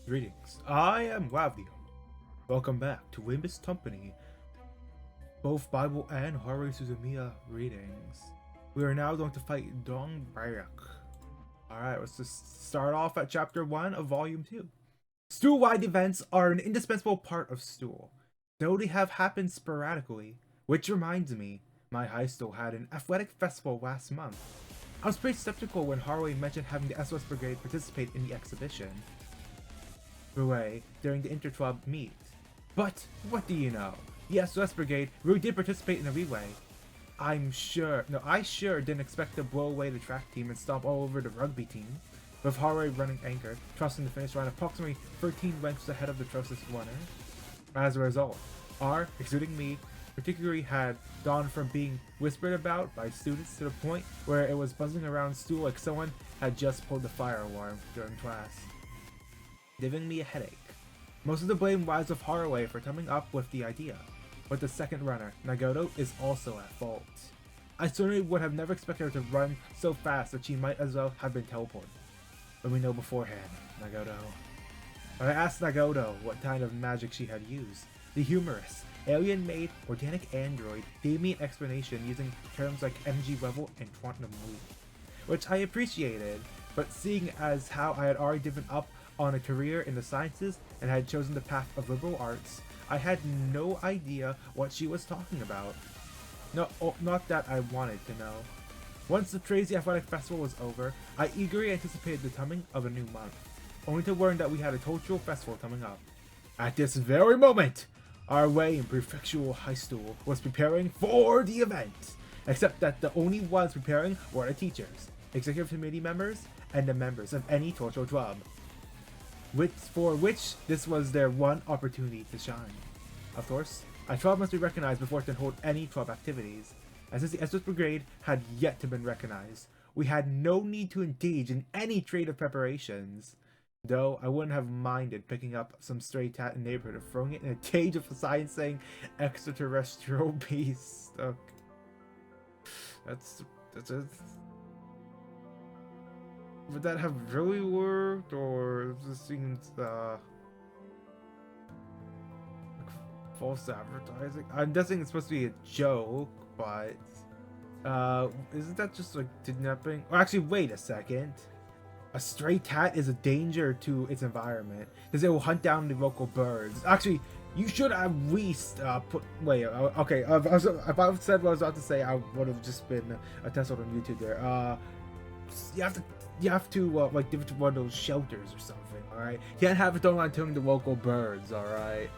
Greetings, I am Rodion. Welcome back to Limbus Company, both Bible and Haruhi Suzumiya readings. We are now going to fight Dong Barak. Alright, let's just start off at chapter 1 of volume 2. Stool-wide events are an indispensable part of Stool. They only have happened sporadically, which reminds me, my high school had an athletic festival last month. I was pretty skeptical when Haruhi mentioned having the SOS Brigade participate in the exhibition during the inter-club meet. But what do you know? The SOS Brigade really did participate in the relay. I sure didn't expect to blow away the track team and stomp all over the rugby team, with Haruhi running anchor, crossing the finish line approximately 13 lengths ahead of the closest runner. As a result, R, excluding me, particularly had gone from being whispered about by students to the point where it was buzzing around Stool like someone had just pulled the fire alarm during class, giving me a headache. Most of the blame lies with Haruhi for coming up with the idea, but the second runner, E.G.O, is also at fault. I certainly would have never expected her to run so fast that she might as well have been teleported. But we know beforehand, E.G.O. When I asked E.G.O what kind of magic she had used, the humorous, alien-made, organic android gave me an explanation using terms like energy level and quantum leap, which I appreciated, but seeing as how I had already given up on a career in the sciences and had chosen the path of liberal arts, I had no idea what she was talking about. No, not that I wanted to know. Once the crazy athletic festival was over, I eagerly anticipated the coming of a new month, only to learn that we had a cultural festival coming up. At this very moment, our way in prefectural high school was preparing for the event, except that the only ones preparing were the teachers, executive committee members, and the members of any cultural club, for which this was their one opportunity to shine. Of course, a club must be recognized before it can hold any club activities, and since the SOS Brigade had yet to be recognized, we had no need to engage in any creative preparations. Though I wouldn't have minded picking up some stray cat in the neighborhood and throwing it in a cage of a sign saying extraterrestrial beast. Okay. That's it. Would that have really worked, or this seems like false advertising? I'm guessing it's supposed to be a joke, but isn't that just like kidnapping? Well, actually, wait a second. A stray cat is a danger to its environment because it will hunt down the local birds. Actually, you should at least okay. If I said what I was about to say, I would have just been a test on YouTube there. You have to like give it to one of those shelters or something. All right, you can't have it thrown on to the local birds. All right.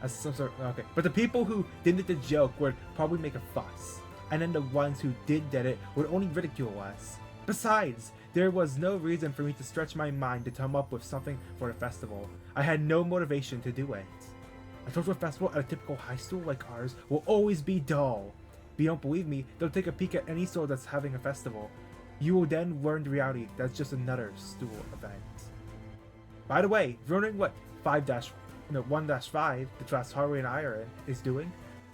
As some sort. Okay, but the people who did the joke would probably make a fuss, and then the ones who did it would only ridicule us. Besides, there was no reason for me to stretch my mind to come up with something for the festival. I had no motivation to do it. A cultural festival at a typical high school like ours will always be dull. If you don't believe me, don't take a peek at any school that's having a festival. You will then learn the reality that's just another school event. By the way, if you're wondering what 1-5, the class Haruhi and I are in, is doing,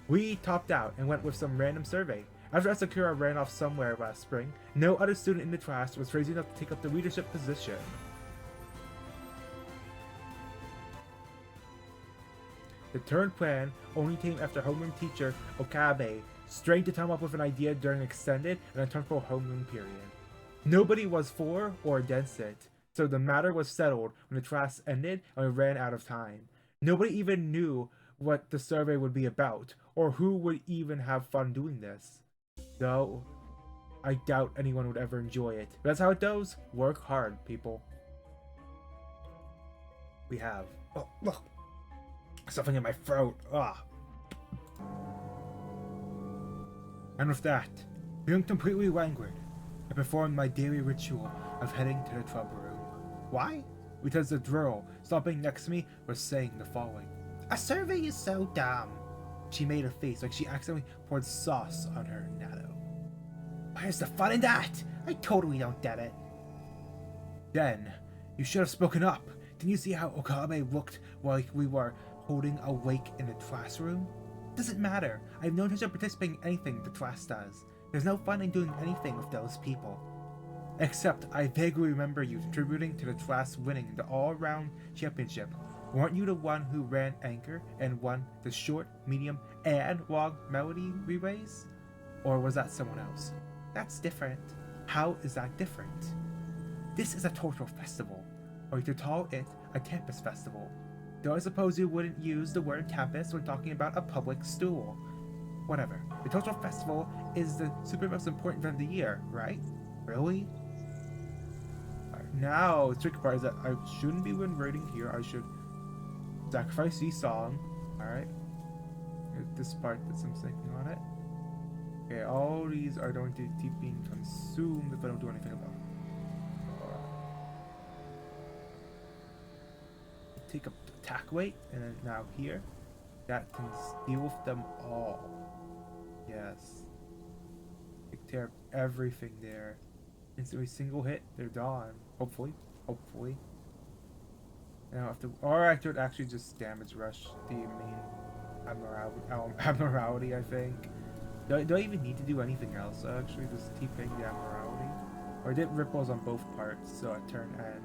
we topped out and went with some random survey. After Asakura ran off somewhere last spring, no other student in the class was crazy enough to take up the leadership position. The turn plan only came after homeroom teacher Okabe strained to come up with an idea during an extended and uncomfortable homeroom period. Nobody was for or against it, so the matter was settled when the class ended and we ran out of time. Nobody even knew what the survey would be about, or who would even have fun doing this. Though, I doubt anyone would ever enjoy it. But that's how it goes. Work hard, people. We have... Oh, look! Something in my throat. Ah. And with that, being completely languid, I performed my daily ritual of heading to the club room. Why? Because the girl stopping next to me was saying the following. A survey is so dumb. She made a face like she accidentally poured sauce on her natto. Where's the fun in that? I totally don't get it. Then, you should have spoken up. Didn't you see how Okabe looked like we were holding a wake in the classroom? Doesn't matter. I have no intention of participating in anything the class does. There's no fun in doing anything with those people. Except I vaguely remember you contributing to the class winning the all-around championship. Weren't you the one who ran anchor and won the short, medium, and long melody relays? Or was that someone else? That's different. How is that different? This is a total festival, or you could call it a campus festival. Though I suppose you wouldn't use the word campus when talking about a public school. Whatever. The total festival is the super most important event of the year, right? Really? Now, the tricky part is that I shouldn't be when writing here. I should sacrifice the song. Alright. This part that I'm thinking on it. Okay, all these are going to keep being consumed if I don't do anything about it. Take up the attack weight, and then now here. That can deal with them all. Yes. Take care of everything there. Instantly single hit, they're gone. Hopefully. Hopefully. Now if the or I could actually just damage rush the main abnormality, I think. Do I even need to do anything else? I actually just keep hitting the abnormality. Or I did ripples on both parts, so at turn end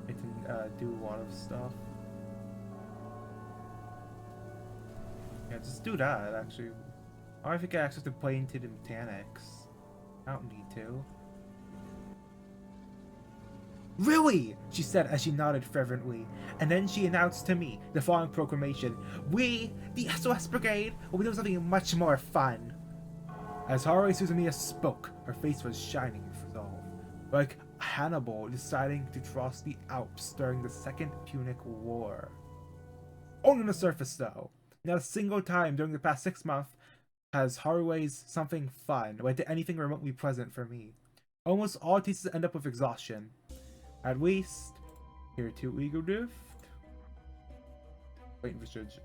it can do a lot of stuff. Yeah, just do that actually. Oh, I think I actually have to play into the mechanics. I don't need to. Really? She said as she nodded fervently, and then she announced to me the following proclamation. We, the SOS Brigade, will be doing something much more fun. As Haruhi Suzumiya spoke, her face was shining with resolve, like Hannibal deciding to cross the Alps during the Second Punic War. Only on the surface though. Not a single time during the past 6 months has Haruhi's something fun led to anything remotely pleasant for me. Almost all cases end up with exhaustion. At least, here to E.G.O drift. Waiting for surge.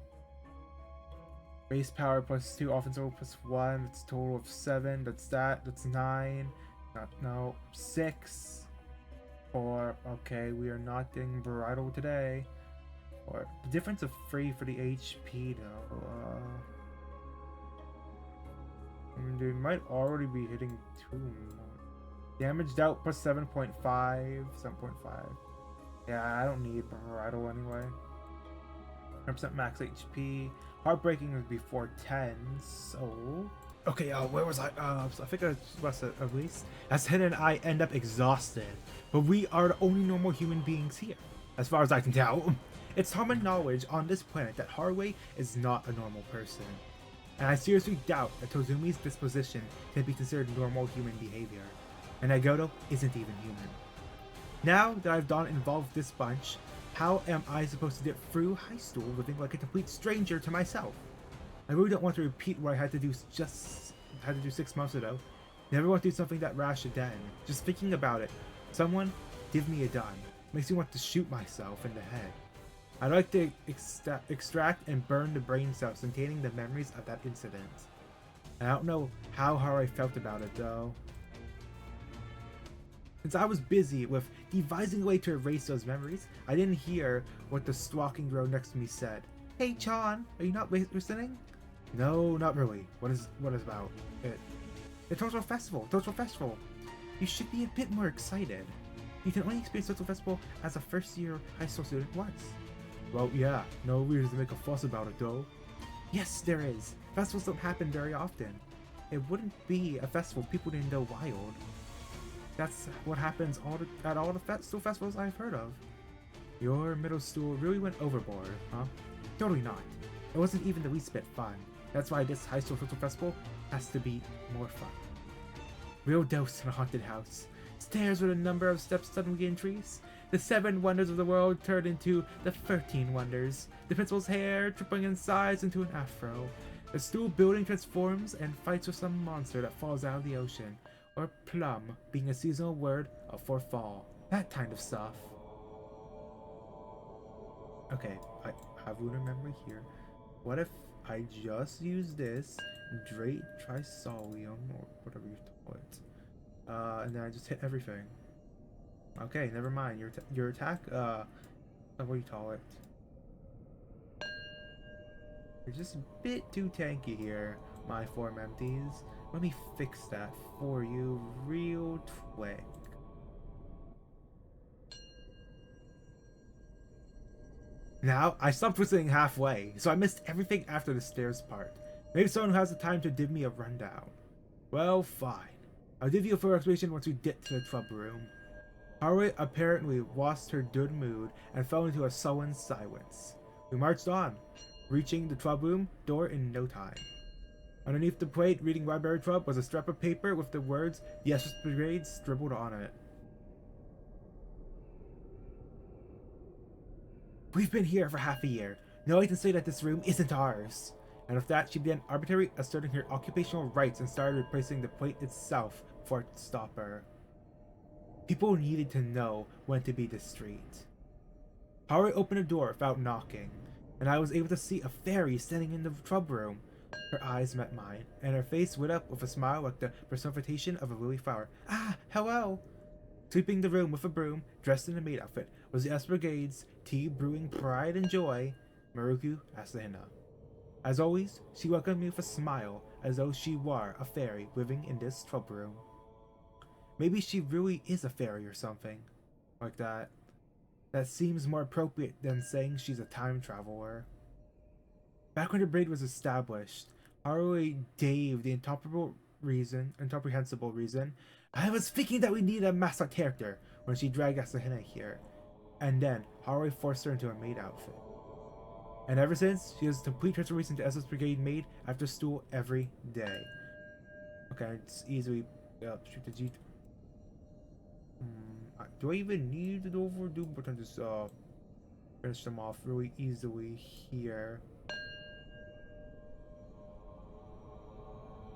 Base power +2, offensive +1. That's a total of 7. That's that. That's 9. No, 6. 4. Okay, we are not getting bridle today. Or the difference of 3 for the HP though. I mean, they might already be hitting 2 more. Damaged out +7.5, 7.5. Yeah, I don't need bridle anyway. 100% max HP. Heartbreaking would be 410, so... Okay, where was I? So I think I was at least. As Hin and I end up exhausted, but we are the only normal human beings here, as far as I can tell. It's common knowledge on this planet that Haruhi is not a normal person, and I seriously doubt that Tozumi's disposition can be considered normal human behavior, and E.G.O isn't even human. Now that I've done involved this bunch, how am I supposed to get through high school living like a complete stranger to myself? I really don't want to repeat what I had to do 6 months ago. Never want to do something that rash again. Just thinking about it, someone give me a gun. Makes me want to shoot myself in the head. I'd like to extract and burn the brain cells containing the memories of that incident. I don't know how I felt about it though. Since I was busy with devising a way to erase those memories, I didn't hear what the stalking girl next to me said. Hey Chan, are you not listening? No, not really. What is about it? The Total Festival. You should be a bit more excited. You can only experience Total Festival as a first-year high school student once. Well, yeah, no reason to make a fuss about it though. Yes, there is. Festivals don't happen very often. It wouldn't be a festival if people didn't go wild. That's what happens at all the festivals I've heard of. Your middle school really went overboard, huh? Totally not. It wasn't even the least bit fun. That's why this high school festival has to be more fun. Real dose in a haunted house. Stairs with a number of steps suddenly increase. The 7 wonders of the world turned into the 13 wonders. The principal's hair tripling in size into an afro. The school building transforms and fights with some monster that falls out of the ocean. Or plum being a seasonal word for fall. That kind of stuff. Okay, I have lunar memory here. What if I just use this Drake Trisolium or whatever you call it, and then I just hit everything? Okay, never mind. Your attack, what do you call it? You're just a bit too tanky here, my form empties. Let me fix that for you real quick. Now, I stopped whistling halfway, so I missed everything after the stairs part. Maybe someone who has the time to give me a rundown. Well, fine. I'll give you a full explanation once we get to the club room. Haruhi apparently lost her good mood and fell into a sullen silence. We marched on, reaching the club room door in no time. Underneath the plate reading Library Club was a scrap of paper with the words "The SS Brigade" scribbled on it. We've been here for half a year. No one can say that this room isn't ours. And with that, she began arbitrarily asserting her occupational rights and started replacing the plate itself before it could stop her. People needed to know when to be discreet. Haruhi opened the door without knocking, and I was able to see a fairy standing in the club room. Her eyes met mine, and her face lit up with a smile like the personification of a lily flower. Ah, hello! Sweeping the room with a broom, dressed in a maid outfit, was the S Brigade's tea brewing pride and joy, Maruku Asahina. As always, she welcomed me with a smile, as though she were a fairy living in this club room. Maybe she really is a fairy or something like that. That seems more appropriate than saying she's a time traveler. Back when the braid was established, Haruhi gave the incomprehensible reason, I was thinking that we needed a mascot character when she dragged Asahina here. And then Haruhi forced her into a maid outfit. And ever since, she has complete transformation to SS Brigade maid after school every day. Okay, it's easily shoot the G. Do I even need to overdo? But I just finish them off really easily here.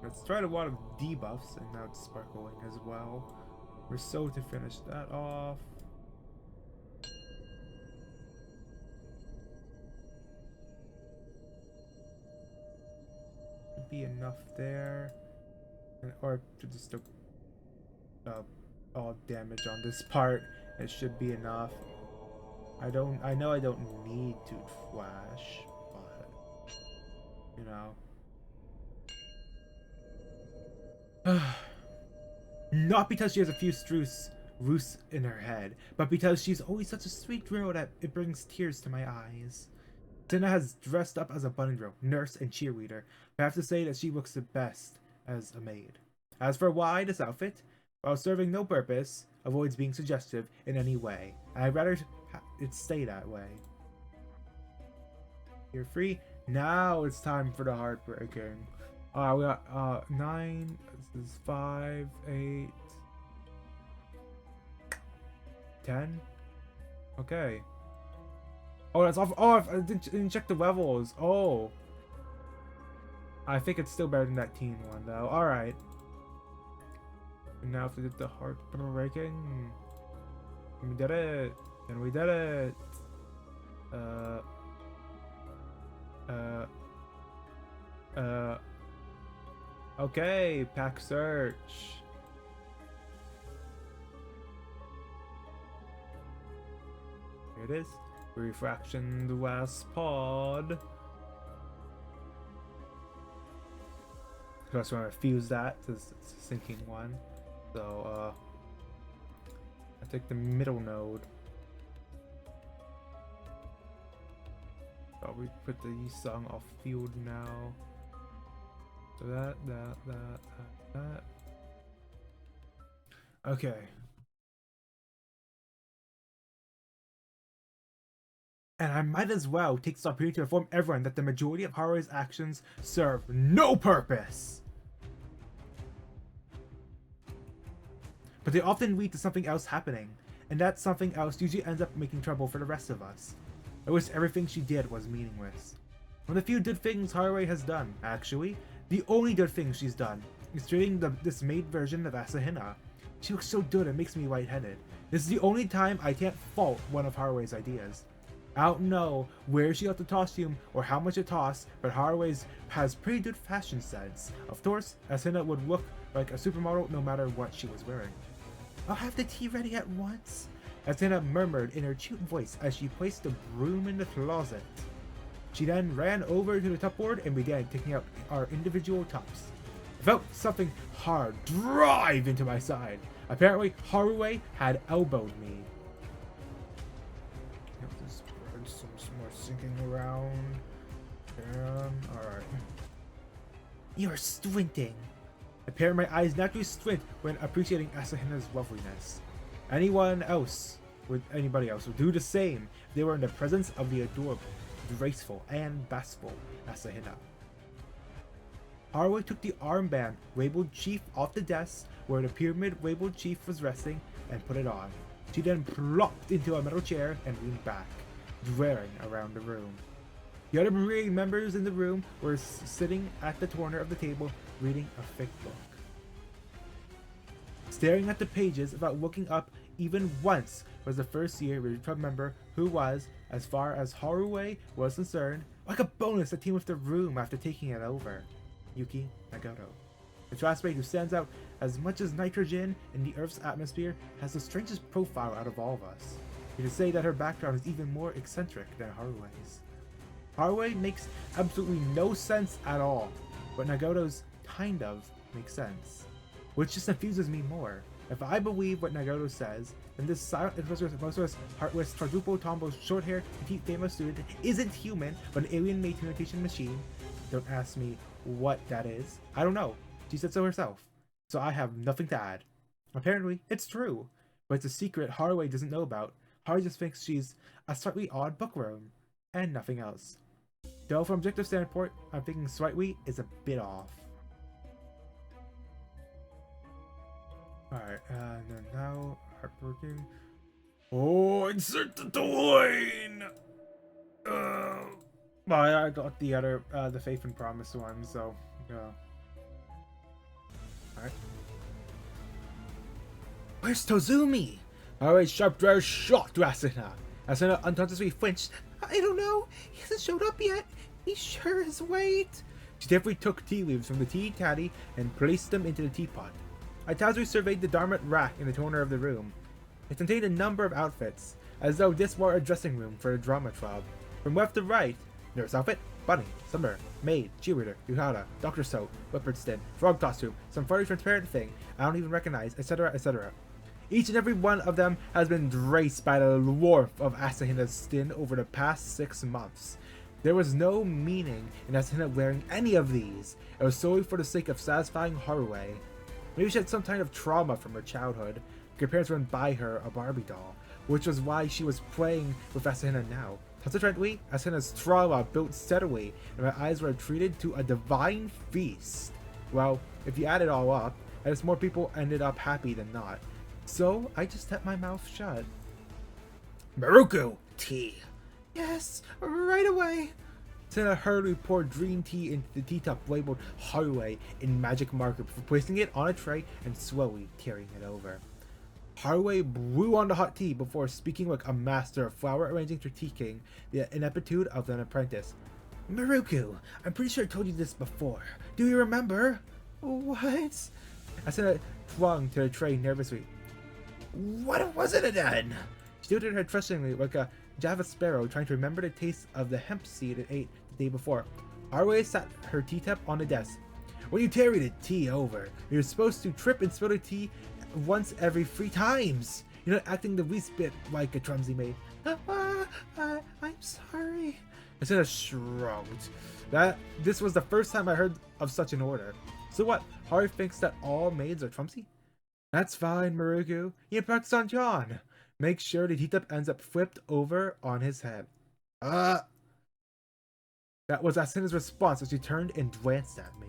Let's try a lot of debuffs, and now it's sparkling as well. Meursault to finish that off. Should be enough there, or to just all damage on this part. It should be enough. I know I don't need to flash, but you know. Not because she has a few roosts in her head, but because she's always such a sweet girl that it brings tears to my eyes. Tina has dressed up as a bunny girl, nurse, and cheerleader, but I have to say that she looks the best as a maid. As for why this outfit, while serving no purpose, avoids being suggestive in any way, and I'd rather it stay that way. You're free. Now it's time for the heartbreaking. We got 9, this is 5, 8, 10. Okay. Oh, that's off. Oh, I didn't check the levels. Oh. I think it's still better than that teen one, though. Alright. And now if we did the heartbreaking. We did it. And we did it. Okay, pack search. Here it is. Refraction, the last pod. So I just want to fuse that to it's a sinking one. So I take the middle node. So we put the song off field now. So that. Okay. And I might as well take this opportunity to inform everyone that the majority of Haruhi's actions serve no purpose! But they often lead to something else happening, and that something else usually ends up making trouble for the rest of us. I wish everything she did was meaningless. One of the few good things Haruhi has done, actually, the only good thing she's done, is creating this maid version of Asahina. She looks so good it makes me lightheaded. This is the only time I can't fault one of Haruhi's ideas. I don't know where she got the costume or how much it costs, but Haruhi has pretty good fashion sense. Of course, Asahina would look like a supermodel no matter what she was wearing. I'll have the tea ready at once, Asahina murmured in her cute voice as she placed the broom in the closet. She then ran over to the topboard and began taking out our individual tops. I felt something hard drive into my side. Apparently, Haruhi had elbowed me. Some more around. Alright. You're squinting. A pair of my eyes naturally squint when appreciating Asahina's loveliness. Anybody else would do the same if they were in the presence of the adorable, graceful, and bashful Asahina. Haruhi took the armband labeled Chief off the desk where the pyramid labeled Chief was resting and put it on. She then plopped into a metal chair and leaned back, glaring around the room. The other remaining members in the room were sitting at the corner of the table reading a thick book. Staring at the pages without looking up even once was the first year Read Club member who was, as far as Haruhi was concerned, like a bonus that came with the room after taking it over. Yuki Nagato. The classmate who stands out as much as nitrogen in the Earth's atmosphere has the strangest profile out of all of us. You could say that her background is even more eccentric than Haruhi's. Haruhi makes absolutely no sense at all, but Nagato's kind of makes sense. Which just confuses me more. If I believe what Nagato says, then this silent, emotionless, heartless, quadruple tombo, short-haired, petite famous student isn't human, but an alien-made communication machine. Don't ask me what that is. I don't know. She said so herself. So I have nothing to add. Apparently, it's true. But it's a secret Haruhi doesn't know about. Haruhi just thinks she's a slightly odd bookworm. And nothing else. Though from objective standpoint, I'm thinking slightly is a bit off. Alright, and then now, heartbreaking. Oh, insert the line! Well, I got the other, the Faith and Promise one, so, yeah. Alright. Where's Tozumi? Alright, sharp driver shot to Asuna. Asuna unconsciously flinched. I don't know. He hasn't showed up yet. He sure is wait. She deftly took tea leaves from the tea caddy and placed them into the teapot. Itazuri surveyed the garment rack in the corner of the room. It contained a number of outfits, as though this were a dressing room for a drama club. From left to right, nurse outfit, bunny, summer, maid, cheerleader, yukata, doctor soap, leopard skin, frog costume, some furry transparent thing I don't even recognize, etc., etc. Each and every one of them has been graced by the warmth of Asahina's skin over the past 6 months. There was no meaning in Asahina wearing any of these. It was solely for the sake of satisfying Haruhi. Maybe she had some kind of trauma from her childhood. Her parents wouldn't buy her a Barbie doll, which was why she was playing with Asahina now. Consequently, Asahina's trauma built steadily, and my eyes were treated to a divine feast. Well, if you add it all up, I guess more people ended up happy than not. So, I just kept my mouth shut. Maruku! Tea! Yes, right away! Asahina hurriedly poured green tea into the teacup labeled Haruhi in magic marker before placing it on a tray and slowly carrying it over. Haruhi blew on the hot tea before speaking like a master of flower arranging critiquing the ineptitude of an apprentice. Maruku, I'm pretty sure I told you this before. Do you remember? What? Asahina clung to the tray nervously. What was it again? She looked at her trustingly like a Java sparrow trying to remember the taste of the hemp seed it ate the day before. Haruhi sat her teacup on the desk. When you carry the tea over, you're supposed to trip and spill the tea once every 3 times. You're not acting the least bit like a clumsy maid. I'm sorry. Asahina shrugged. This was the first time I heard of such an order. So what? Haruhi thinks that all maids are clumsy? That's fine, Maruku. You practice on John. Make sure the teacup ends up flipped over on his head. That was Asahina's response as she turned and glanced at me.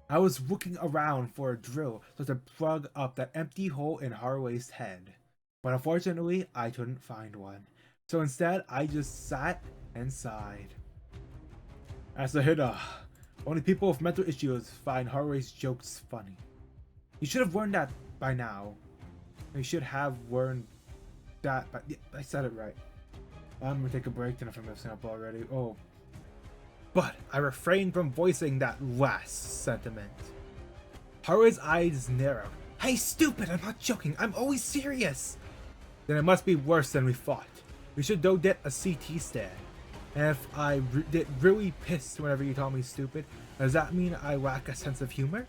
I was looking around for a drill so to plug up that empty hole in Haruhi's head. But unfortunately, I couldn't find one. So instead, I just sat and sighed. Asahina, only people with mental issues find Haruhi's jokes funny. You should have learned that by now. You should have learned that by... Yeah, I said it right. I'm gonna take a break then if I'm messing up already. Oh. But I refrained from voicing that last sentiment. Haruhi's eyes narrowed. Hey, stupid! I'm not joking. I'm always serious. Then it must be worse than we thought. We should go get a CT scan. And if I get really pissed whenever you call me stupid, does that mean I lack a sense of humor?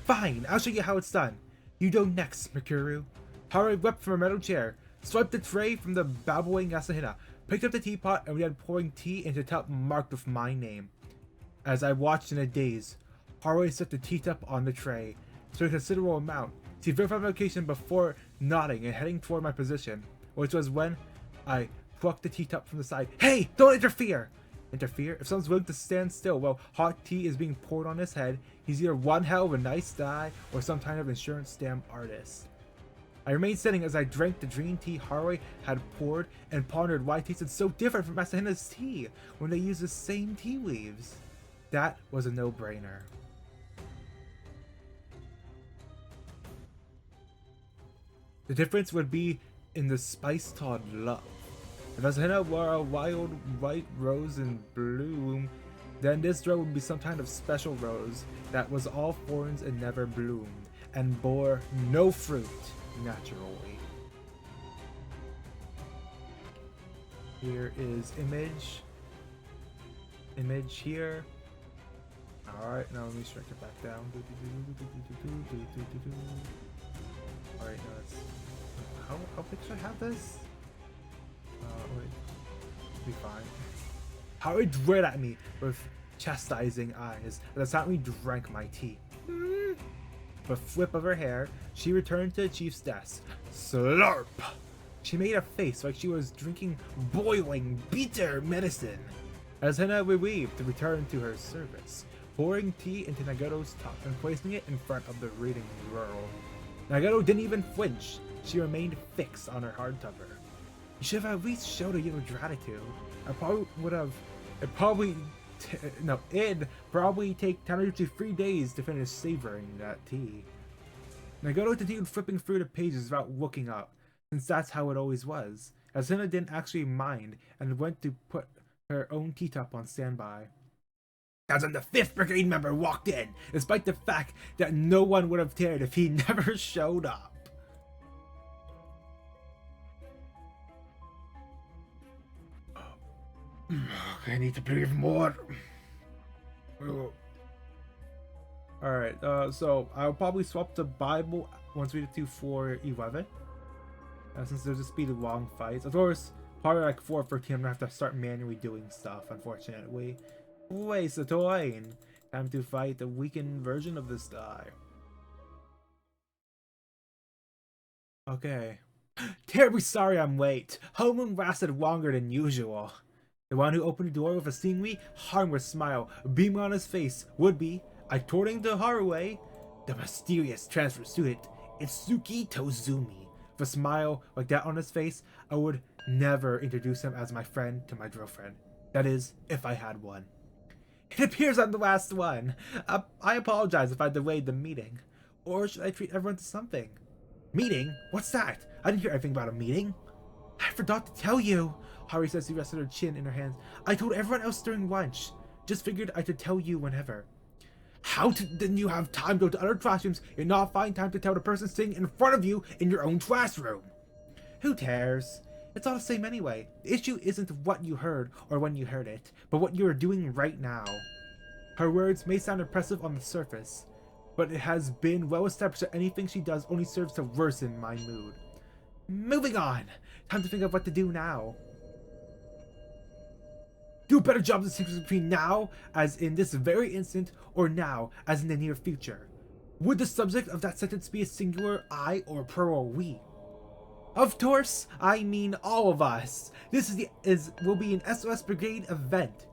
Fine, I'll show you how it's done. You go next, Mikuru. Haruhi leapt from a metal chair. swiped the tray from the babbling Asahina, picked up the teapot, and began pouring tea into a cup marked with my name. As I watched in a daze, Haruhi set the teacup on the tray, so a considerable amount. She verified my location before nodding and heading toward my position, which was when I plucked the teacup from the side. Hey, don't interfere! Interfere? If someone's willing to stand still while hot tea is being poured on his head, he's either one hell of a nice guy or some kind of insurance scam artist. I remained sitting as I drank the green tea Haruhi had poured and pondered why it tasted so different from Asahina's tea when they used the same tea leaves. That was a no-brainer. The difference would be in the spice taught love. If Asahina were a wild white rose in bloom, then this rose would be some kind of special rose that was all thorns and never bloomed, and bore no fruit naturally. Here is image. Image here. Alright, now let me strike it back down. Alright, now let's... How big should I have this? Wait. Be fine. Haruhi glared at me with chastising eyes as I silently drank my tea. With a flip of her hair, she returned to the chief's desk. Slurp! She made a face like she was drinking boiling, bitter medicine. As Hina relieved to return to her service, pouring tea into Nagato's cup and placing it in front of the reading girl. Nagato didn't even flinch. She remained fixed on her hardcover. You should have at least showed a little gratitude. It'd probably take Tanner to 3 days to finish savoring that tea. Nagato continued flipping through the pages without looking up, since that's how it always was, as Hina didn't actually mind and went to put her own teacup on standby. That's when the 5th Brigade member walked in, despite the fact that no one would have cared if he never showed up. I need to breathe more. Alright, so I'll probably swap the Bible once we get to 4:11. Since there's just be the long fights. Of course, probably like 4:13, I'm gonna have to start manually doing stuff, unfortunately. Waste of time. Time to fight the weakened version of this guy. Okay. Terribly sorry I'm late. Homeroom lasted longer than usual. The one who opened the door with a seemingly harmless smile beaming on his face would be, according to Haruhi, the mysterious transfer student, Itsuki Tozumi. With a smile like that on his face, I would never introduce him as my friend to my girlfriend. That is, if I had one. It appears I'm the last one. I apologize if I delayed the meeting. Or should I treat everyone to something? Meeting? What's that? I didn't hear anything about a meeting. I forgot to tell you, Haruhi says. She rested her chin in her hands. I told everyone else during lunch. Just figured I could tell you whenever. How didn't you have time to go to other classrooms and not find time to tell the person sitting in front of you in your own classroom? Who cares? It's all the same anyway. The issue isn't what you heard or when you heard it, but what you are doing right now. Her words may sound impressive on the surface, but it has been well established that anything she does only serves to worsen my mood. Moving on! Time to think of what to do now. Do a better job of distinguishing between now, as in this very instant, or now, as in the near future. Would the subject of that sentence be a singular I or plural we? Of course, I mean all of us. This will be an SOS Brigade event.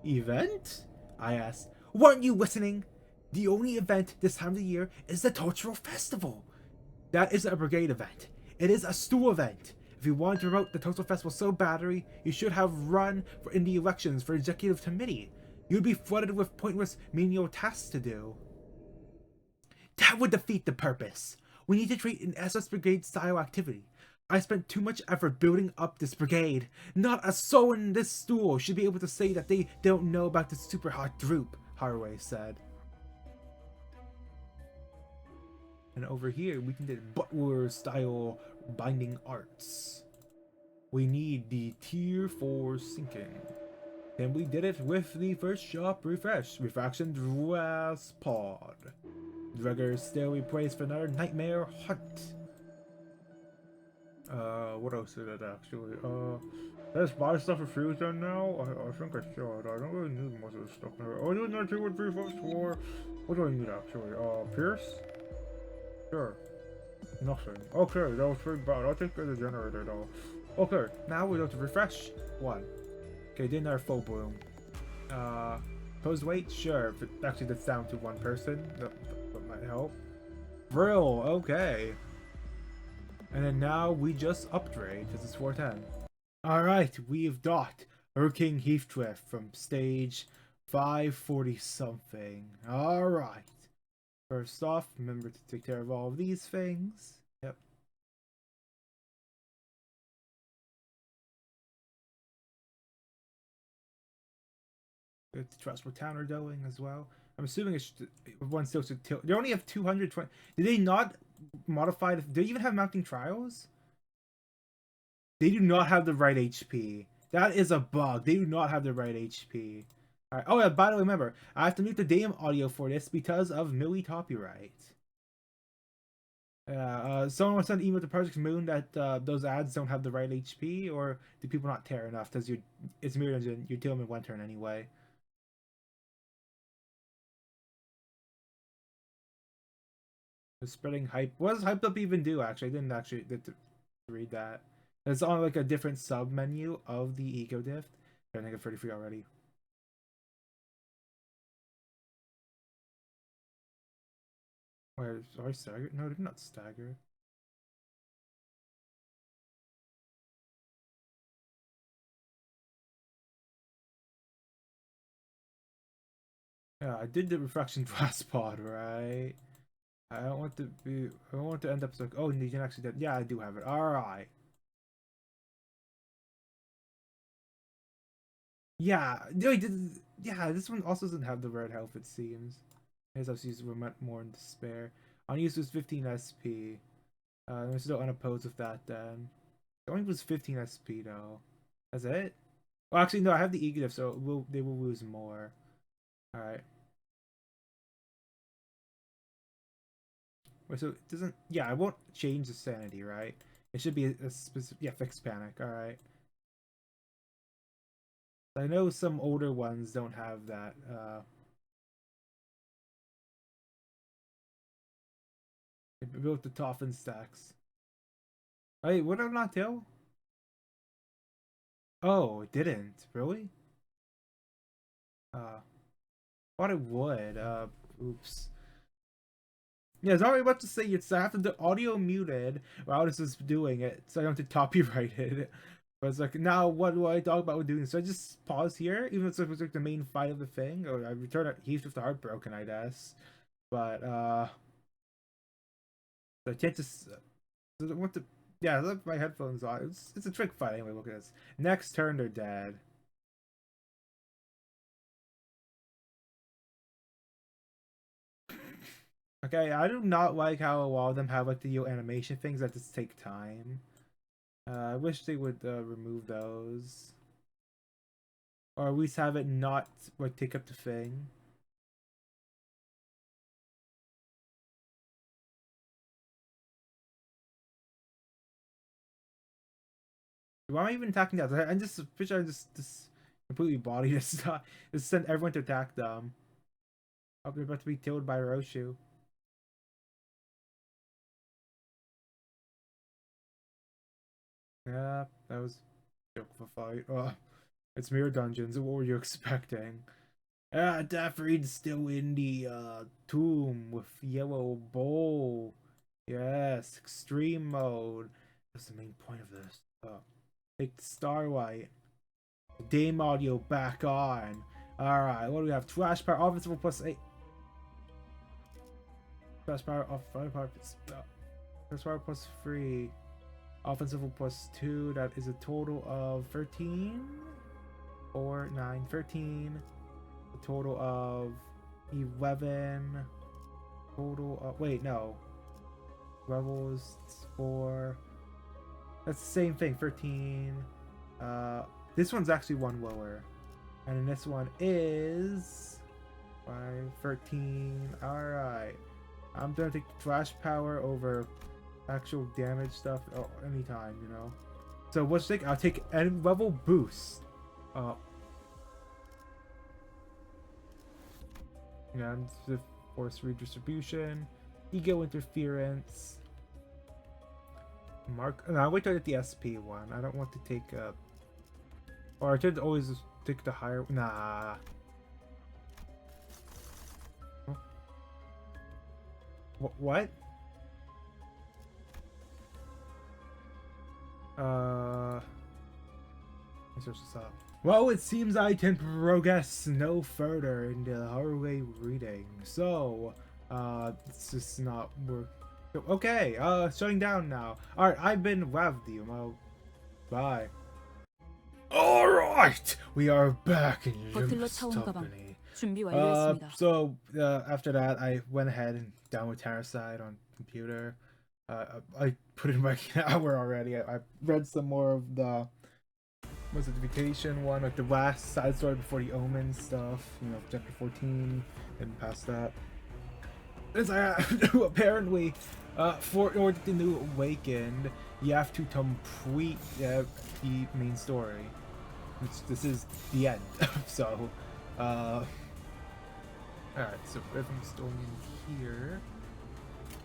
Event? I asked. Weren't you listening? The only event this time of the year is the cultural festival. That isn't a brigade event. It is a stool event. If you wanted to promote the cultural festival so badly, you should have run in the elections for executive committee. You'd be flooded with pointless menial tasks to do. That would defeat the purpose. We need to treat an SOS Brigade style activity. I spent too much effort building up this brigade. Not a soul in this stool should be able to say that they don't know about this super hot group, Haruhi said. And over here, we can do Butler style binding arts. We need the tier 4 sinking. Then we did it with the first shop Refraction Railway pod. Drugger still replaced for another nightmare hunt. What else is it actually? Did I just buy stuff for Fusion now? I think I should. I don't really need most of this stuff now. Oh, do not 2 1 3 4 4. What do I need actually? Pierce? Sure. Nothing. Okay, that was pretty bad. I'll take the generator though. Okay, now we go to refresh 1. Okay, did our full bloom. Pose weight? Sure. If it actually gets down to 1 person, that might help. Brill, okay. And then now we just upgrade because it's 410. Alright, we've got our King Heathcliff from stage 540 something. Alright. First off, remember to take care of all of these things. Yep. Good to trust what town are doing as well. I'm assuming it's one still should tilt. They only have 220. Did they not modify? Do they even have mounting trials? They do not have the right HP. That is a bug. They do not have the right HP. Alright. Oh yeah, by the way, remember, I have to mute the damn audio for this because of Millie copyright. Someone wants to send an email to Project Moon that those ads don't have the right HP, or do people not care enough? Because it's Mirror Engine, you deal them in 1 turn anyway. The spreading hype. What does hyped up even do? Actually, I didn't actually get to read that. It's on like a different sub menu of the E.G.O diff. I think I'm 33 already. Wait, sorry, stagger? No, they're not stagger. Yeah, I did the refraction glass pod, right? I don't want to be. I don't want to end up like, oh, you can actually. Yeah, I do have it. All right. Yeah, no, yeah. This one also doesn't have the red health. It seems. I guess I'll use more in despair. I'll use this 15 SP. I'm still unopposed with that then. It only was 15 SP though. That's it? Well, actually, no. I have the E.G.O, so they will lose more. All right. Wait, so it doesn't. Yeah, I won't change the sanity, right? It should be a specific. Yeah, fixed panic. All right. I know some older ones don't have that. They built the Toffin stacks. Wait, what did I not tell? Oh, it didn't. Really? Thought it would. Oops. Yeah, I was already about to say it's I have the audio muted while this is doing it, so I don't have to copyright it. But it's like, now what do I talk about with doing? So I just pause here, even if it's like the main fight of the thing, or I return it Heath with the Heartbroken, I guess. But I can't just what the yeah, I left my headphones on. It's a trick fight anyway. Look at this. Next turn, they're dead. Okay, I do not like how a lot of them have like the animation things that just take time. I wish they would remove those, or at least have it not like take up the thing. Why am I even attacking that? I'm just fish. I just completely body this. Just send everyone to attack them. Oh, they're about to be killed by Ryōshū. Yeah, that was a joke of a fight. Oh, it's Mirror Dungeons. What were you expecting? Daffod's still in the tomb with yellow bowl. Yes, extreme mode. That's the main point of this. Take the Starlight. Dame audio back on. Alright, what do we have? Flash power, offensive +8. Flash power, fire power, flash power +3. Offensive +2. That is a total of 13. 4, 9, 13. A total of 11. Total of. Wait, no. Levels 4. That's the same thing. 13. This one's actually one lower. And then this one is 5, 13. Alright. I'm gonna take flash power over actual damage stuff anytime, you know. So what's take? I'll take end level boost. And the force redistribution, E.G.O interference. Mark. No, I'll wait till I get the SP one. I don't want to take a. Or I should always take the higher. Nah. What? Let's search this up. Well, it seems I can progress no further in the Haruhi reading. So, it's just not work. Okay, shutting down now. Alright, I've been Ravdium. Oh, bye. Alright! We are back in Limbus company. So, after that, I went ahead and downloaded Terracide on computer. I put in my hour already. I read some more of the certification one, like the last side story before the Omen stuff, you know, chapter 14, and past that. As I apparently, in order to do Awakened, you have to complete the main story. This is the end. So, alright, so everything's going in here.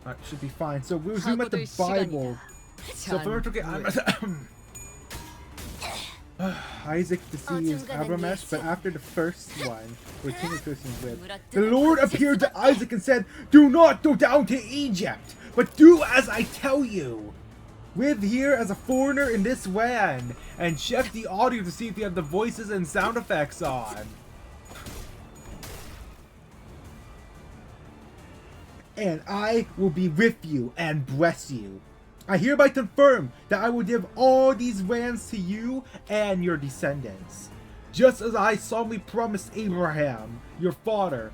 Alright, should be fine. So we'll zoom at the Bible. So first, okay, Isaac deceives Abramesh, but after the first one, where King of Christians lived, the Lord appeared to Isaac and said, "Do not go down to Egypt, but do as I tell you. Live here as a foreigner in this land, and check the audio to see if you have the voices and sound effects on. And I will be with you and bless you. I hereby confirm that I will give all these lands to you and your descendants, just as I solemnly promised Abraham, your father.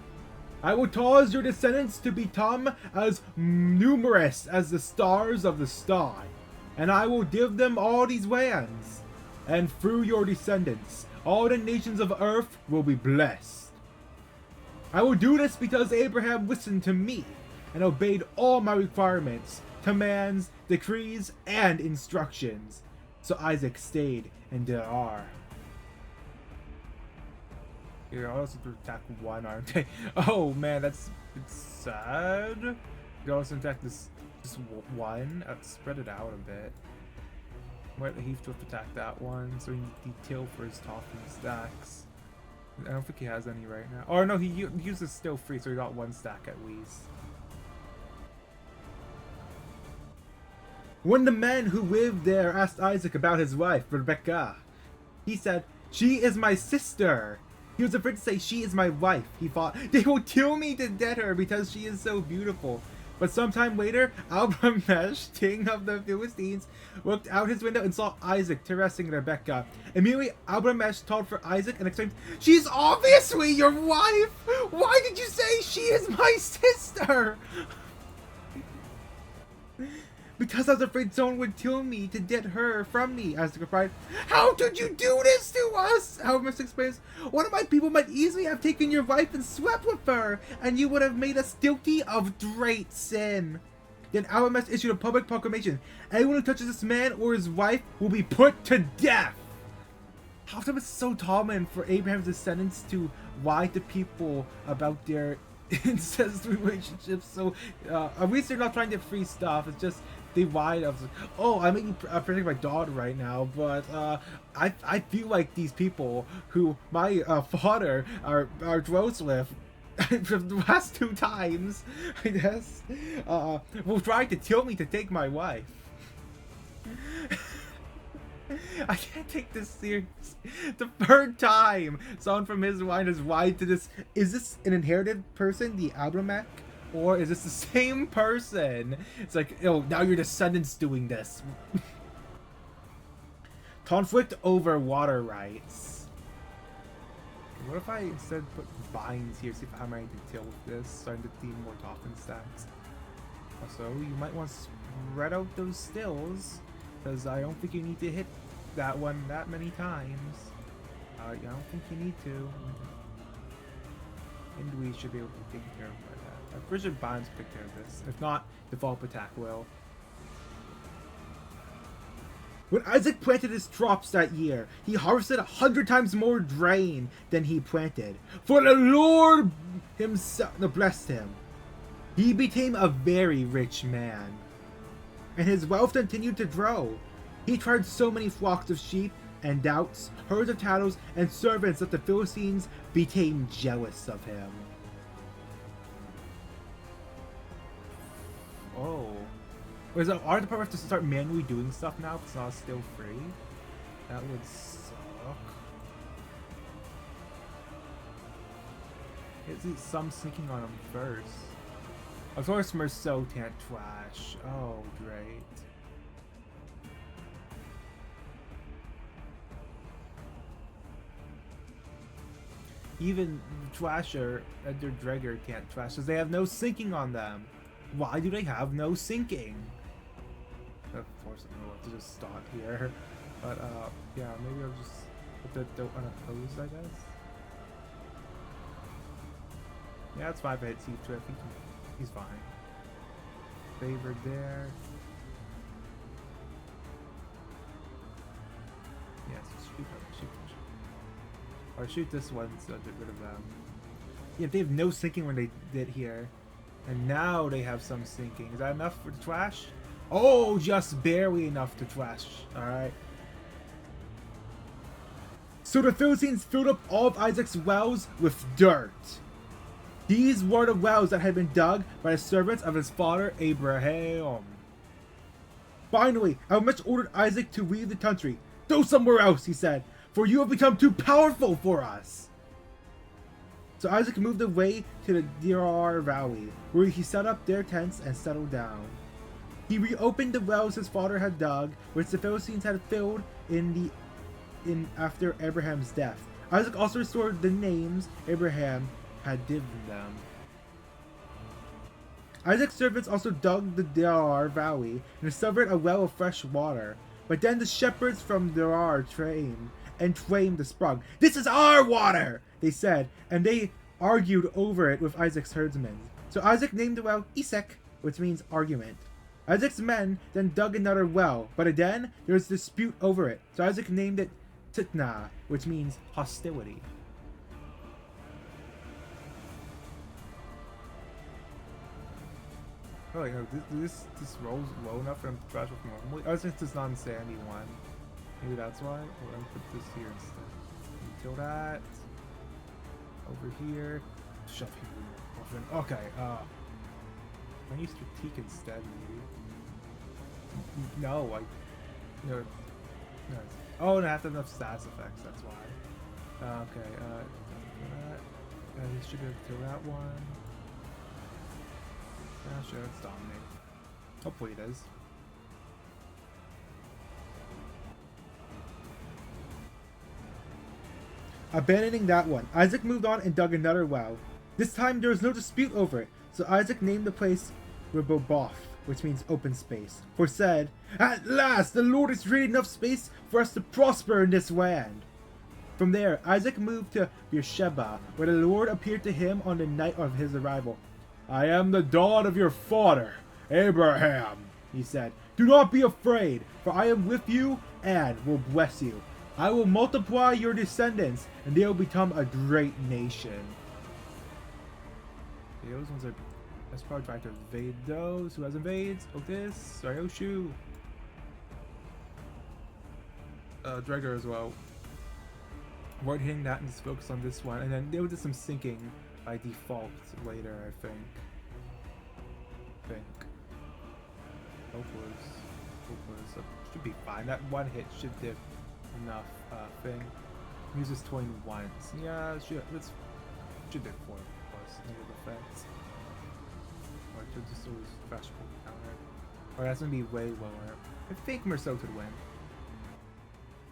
I will cause your descendants to become as numerous as the stars of the sky, and I will give them all these lands, and through your descendants, all the nations of earth will be blessed. I will do this because Abraham listened to me and obeyed all my requirements, commands, decrees, and instructions. So Isaac stayed in Gerar." Here, I'll also attack one, aren't they? Oh man, it's sad. You also attack this just one. Spread it out a bit. Might let Heathcliff attack that one, so he can detail for his topping stacks. I don't think he has any right now. Oh no, he uses still free, so he got one stack at least. When the men who lived there asked Isaac about his wife, Rebecca, he said, "She is my sister." He was afraid to say, "She is my wife." He thought, "They will kill me to get her because she is so beautiful." But sometime later, Albramesh, king of the Philistines, looked out his window and saw Isaac caressing Rebecca. Immediately, Albramesh called for Isaac and exclaimed, "She's obviously your wife! Why did you say she is my sister?" "Because I was afraid someone would kill me to get her from me," Isaac replied. "How could you do this to us?" Albramesh explains. "One of my people might easily have taken your wife and slept with her, and you would have made us guilty of great sin." Then Albramesh issued a public proclamation. "Anyone who touches this man or his wife will be put to death." How come it's so common for Abraham's descendants to lie to people about their incest relationships? So at least they're not trying to get free stuff. It's just they lied. I was like, "Oh, I'm making protect my daughter right now, but I feel like these people who my father are close with for the last 2 times, I guess, will try to kill me to take my wife." I can't take this serious. The 3rd time someone from his line has lied to this. Is this an inherited person, the Abramek? Or is this the same person? It's like, oh, now your descendants doing this. Conflict over water rights. What if I instead put vines here, see how many detail with this, starting to theme more token stacks. Also, you might want to spread out those stills, because I don't think you need to hit that one that many times. I don't think you need to. And we should be able to take care of that. I'm pretty sure Bonds will take care of this. If not, default attack will. When Isaac planted his crops that year, he harvested 100 times more grain than he planted, for the Lord himself blessed him. He became a very rich man, and his wealth continued to grow. He tried so many flocks of sheep and goats, herds of cattle, and servants that the Philistines became jealous of him. Oh. Wait, so are the part to start manually doing stuff now if it's not still free? That would suck. Is some sneaking on him first? Of course Meursault can't trash. Oh, great. Even Trasher, Edgar Dregger can't trash because they have no sinking on them. Why do they have no sinking? Of course, I know what to just stop here. But, yeah, maybe I'll just put the unopposed, I guess. Yeah, it's 5 hits. He's fine. Favored there. Yes, shoot. Or shoot this one so get rid of them. Yeah, they have no sinking when they did here. And now they have some sinking. Is that enough for the trash? Oh, just barely enough to trash. Alright. So the Philistines filled up all of Isaac's wells with dirt. These were the wells that had been dug by the servants of his father Abraham. Finally, Almech ordered Isaac to leave the country. Go somewhere else, he said, for you have become too powerful for us. So Isaac moved away to the Dirar Valley, where he set up their tents and settled down. He reopened the wells his father had dug, which the Philistines had filled in after Abraham's death. Isaac also restored the names Abraham had given them. Isaac's servants also dug the Dirar Valley and discovered a well of fresh water. But then the shepherds from Dirar claimed the sprung. "This is our water!" they said, and they argued over it with Isaac's herdsmen. So Isaac named the well Esek, which means argument. Isaac's men then dug another well, but again there was a dispute over it. So Isaac named it Titna, which means hostility. Oh, you know, this rolls low enough for him to trash with normally. Oh, since it's non-sandy one. Maybe that's why. We're gonna put this here instead. Kill that. Over here. Shove him. Okay, I use critique instead, maybe. No, no. Oh, and I have to have enough stats effects, that's why. Okay, he should be able to kill that one. Yeah, sure, let's dominate. Hopefully it is. Abandoning that one, Isaac moved on and dug another well. This time there was no dispute over it, so Isaac named the place Rehoboth, which means open space, for said, "At last the Lord has created enough space for us to prosper in this land." From there, Isaac moved to Beersheba, where the Lord appeared to him on the night of his arrival. "I am the God of your father, Abraham," he said. "Do not be afraid, for I am with you and will bless you. I will multiply your descendants, and they will become a great nation." Those ones are... Let's probably try to evade those. Who has invades? Outis, Ryōshū. Edgar as well. Avoid hitting that and just focus on this one. And then there was some sinking by default later, I think. Hopeless. Should be fine. That one hit should give enough thing. Use this toy once. Yeah, should do 4 plus negative effects. Or to just always fresh counter. Or that's gonna be way lower. I think Meursault could win.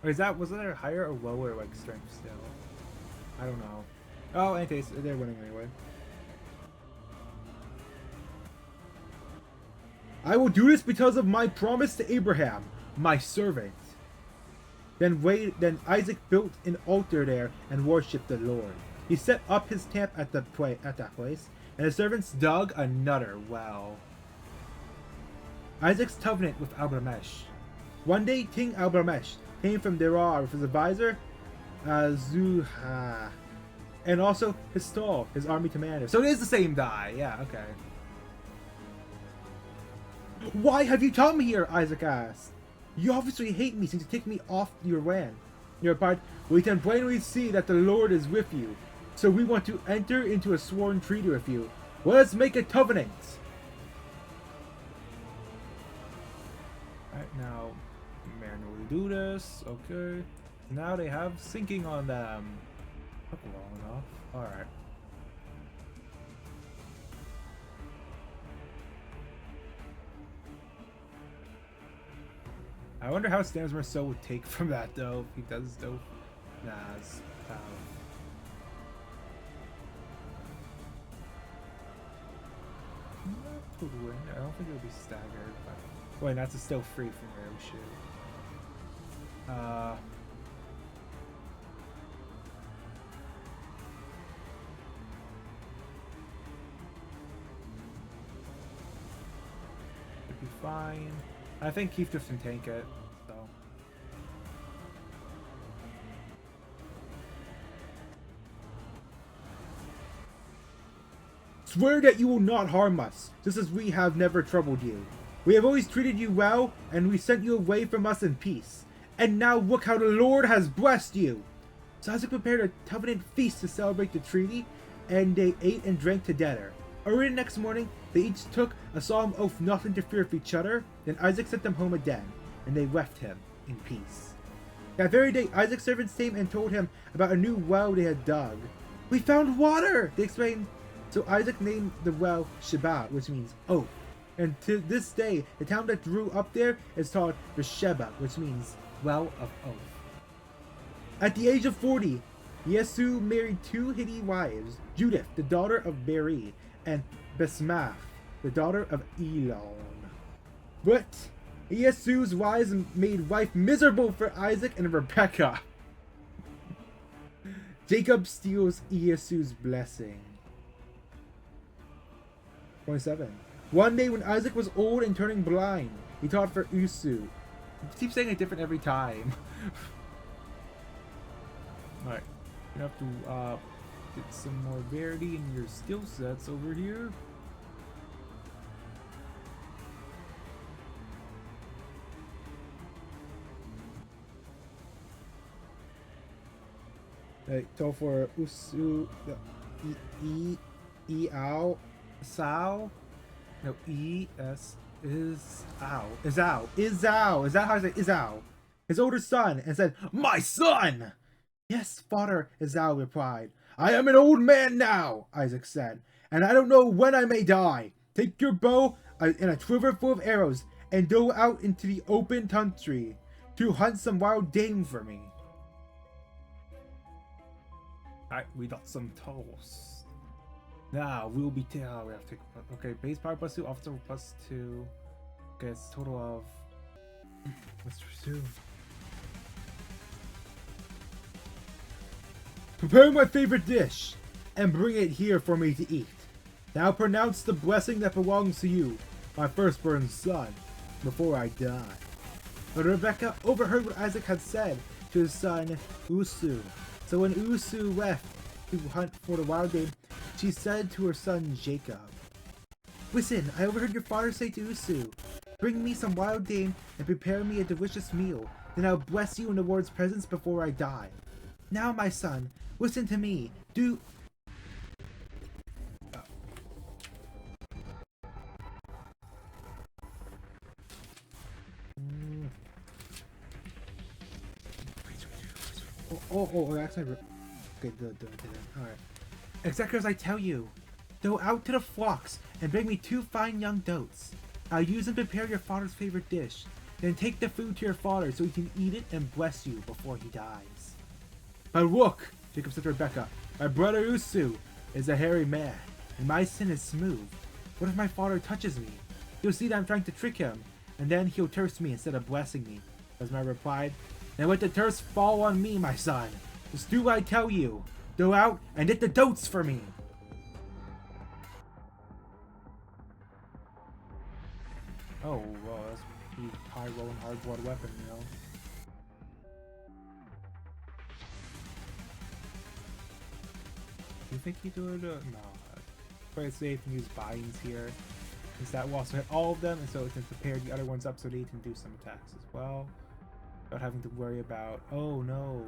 Or was that higher or lower like strength still? I don't know. Oh, in any case, they're winning anyway. "I will do this because of my promise to Abraham, my servant." Then Isaac built an altar there and worshipped the Lord. He set up his camp at that place, and his servants dug another well. Isaac's covenant with Almech. One day, King Albramesh came from Derar with his advisor, Azuha, and also Histol, his army commander. So it is the same guy. Yeah, okay. Why have you come here? Isaac asked. You obviously hate me since you took me off your land. You replied, we can plainly see that the Lord is with you, so we want to enter into a sworn treaty with you. Let us make a covenant. Alright, now manually do this. Okay. Now they have sinking on them. Took long enough. Alright. I wonder how stands Meursault would take from that though. If he does though. Nas. I don't think it would be staggered, but wait, that's still free from Ryōshū. Should be fine. I think Heathcliff can tank it, so. Swear that you will not harm us, just as we have never troubled you. We have always treated you well, and we sent you away from us in peace. And now look how the Lord has blessed you! So Isaac prepared a covenant feast to celebrate the treaty, and they ate and drank together. Early the next morning, they each took a solemn oath not to interfere with each other. Then Isaac sent them home again, and they left him in peace. That very day, Isaac's servants came and told him about a new well they had dug. We found water, they explained. So Isaac named the well Sheba, which means oath. And to this day, the town that grew up there is called Beersheba, which means well of oath. At the age of 40, Yesu married two Hittite wives, Judith, the daughter of Beri, and Besmath, the daughter of Elon. But Yesu's wives made life miserable for Isaac and Rebekah. Jacob steals Yesu's blessing. 27. One day when Isaac was old and turning blind, he taught for Usu. I keep saying it different every time. Alright, you have to get some more variety in your skill sets over here. So for Usu, E.G.O, Sao, no, E.S. Is-Ao. Is-Ao. Is-Ao. Is that how I say Is-Ao? His older son, and said, my son! Yes, father, Is-Ao replied. I am an old man now, Isaac said, and I don't know when I may die. Take your bow and a quiver full of arrows, and go out into the open country to hunt some wild game for me. Alright, we got some toast. Now we'll be we have to take, okay, base power +2, officer +2. Okay, it's a total of, let's pursue. Prepare my favorite dish and bring it here for me to eat. Now pronounce the blessing that belongs to you, my firstborn son, before I die. But Rebekah overheard what Isaac had said to his son Usu. So when Usu left to hunt for the wild game, she said to her son Jacob, listen, I overheard your father say to Usu, bring me some wild game and prepare me a delicious meal. Then I'll bless you in the Lord's presence before I die. Now, my son, listen to me. Do... Oh, actually... Okay, alright. Exactly as I tell you. Go out to the flocks and bring me 2 fine young goats. I'll use and prepare your father's favorite dish. Then take the food to your father so he can eat it and bless you before he dies. But look, Jacob said to Rebekah, my brother Usu is a hairy man, and my skin is smooth. What if my father touches me? He'll see that I'm trying to trick him, and then he'll curse me instead of blessing me. As my replied, then let the curse fall on me, my son. Just do what I tell you. Go out and get the goats for me. Oh, well, that's pretty high rolling hardboard weapon, you know? Do you think he do it? No. Play it safe and use binds here. Because that will also hit all of them, and so it can prepare the other ones up so they can do some attacks as well. Without having to worry about, oh no,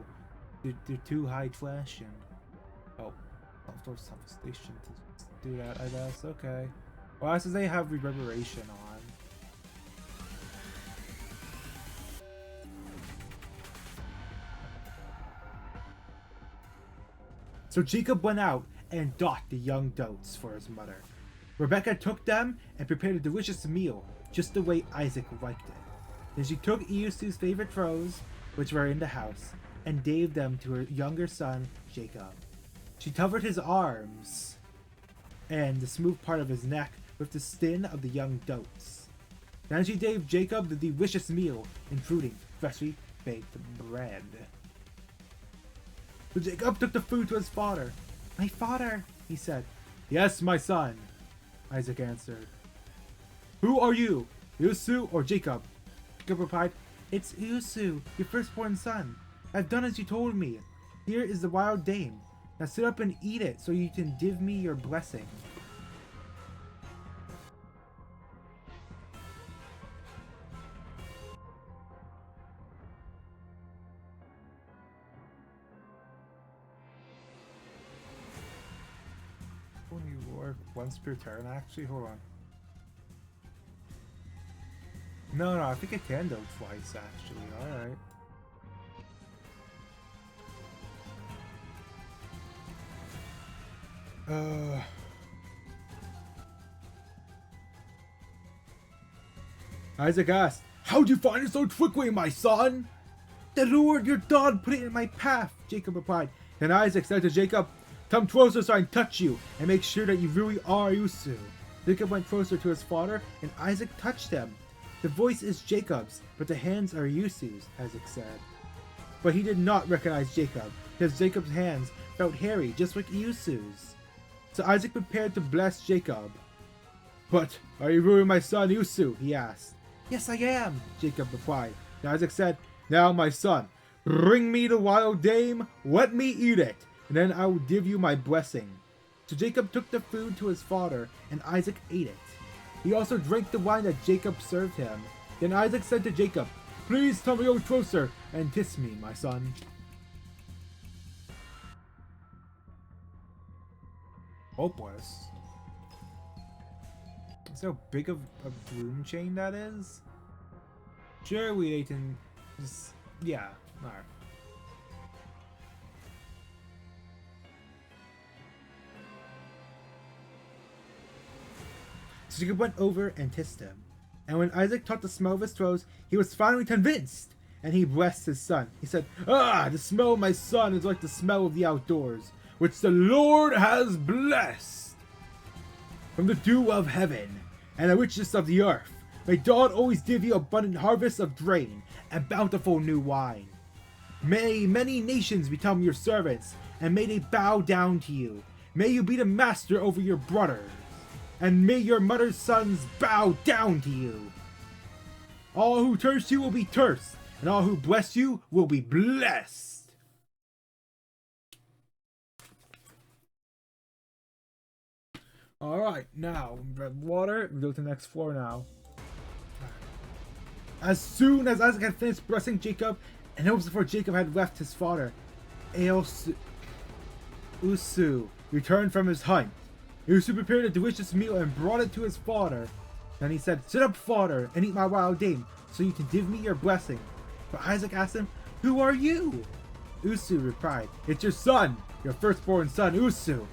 they're too high flashing. Oh, outdoor station to do that, I guess. Okay. Well, as they have reverberation on. So Jacob went out and got the young dotes for his mother. Rebecca took them and prepared a delicious meal, just the way Isaac liked it. Then she took Iusu's favorite throws, which were in the house, and gave them to her younger son, Jacob. She covered his arms and the smooth part of his neck with the skin of the young goats. Then she gave Jacob the delicious meal, including freshly baked bread. So Jacob took the food to his father. "My father," he said. "Yes, my son," Isaac answered. "Who are you, Iusu or Jacob?" Jacob replied, "It's Iusu, your firstborn son. I've done as you told me. Here is the wild dame. Now sit up and eat it so you can give me your blessing." Only work once per turn, actually? Hold on. No, I think it can go twice, actually. Alright. Isaac asked, "How'd you find it so quickly, my son?" "The Lord, your God, put it in my path," Jacob replied. Then Isaac said to Jacob, "Come closer so I can touch you and make sure that you really are Iusu." Jacob went closer to his father, and Isaac touched him. The voice is Jacob's, but the hands are Iusu's, Isaac said. But he did not recognize Jacob, because Jacob's hands felt hairy, just like Iusu's. So Isaac prepared to bless Jacob. "But are you really my son Iusu?" he asked. "Yes, I am," Jacob replied. And Isaac said, "Now, my son, bring me the wild dame, let me eat it, and then I will give you my blessing." So Jacob took the food to his father, and Isaac ate it. He also drank the wine that Jacob served him. Then Isaac said to Jacob, "Please come a little closer and kiss me, my son." Hopeless. See how big of a bloom chain that is? Surely they can just... yeah, alright. So Jacob went over and kissed him. And when Isaac caught the smell of his throws, he was finally convinced, and he blessed his son. He said, "Ah, the smell of my son is like the smell of the outdoors, which the Lord has blessed. From the dew of heaven and the richness of the earth, may God always give you abundant harvests of grain and bountiful new wine. May many nations become your servants, and may they bow down to you. May you be the master over your brothers, and may your mother's sons bow down to you. All who curse you will be cursed, and all who bless you will be blessed." Alright, now, red water, we go to the next floor now. As soon as Isaac had finished blessing Jacob, and it was before Jacob had left his father, Iusu returned from his hunt. Iusu prepared a delicious meal and brought it to his father. Then he said, "Sit up, father, and eat my wild dame, so you can give me your blessing." But Isaac asked him, "Who are you?" Iusu replied, "It's your son, your firstborn son, Iusu."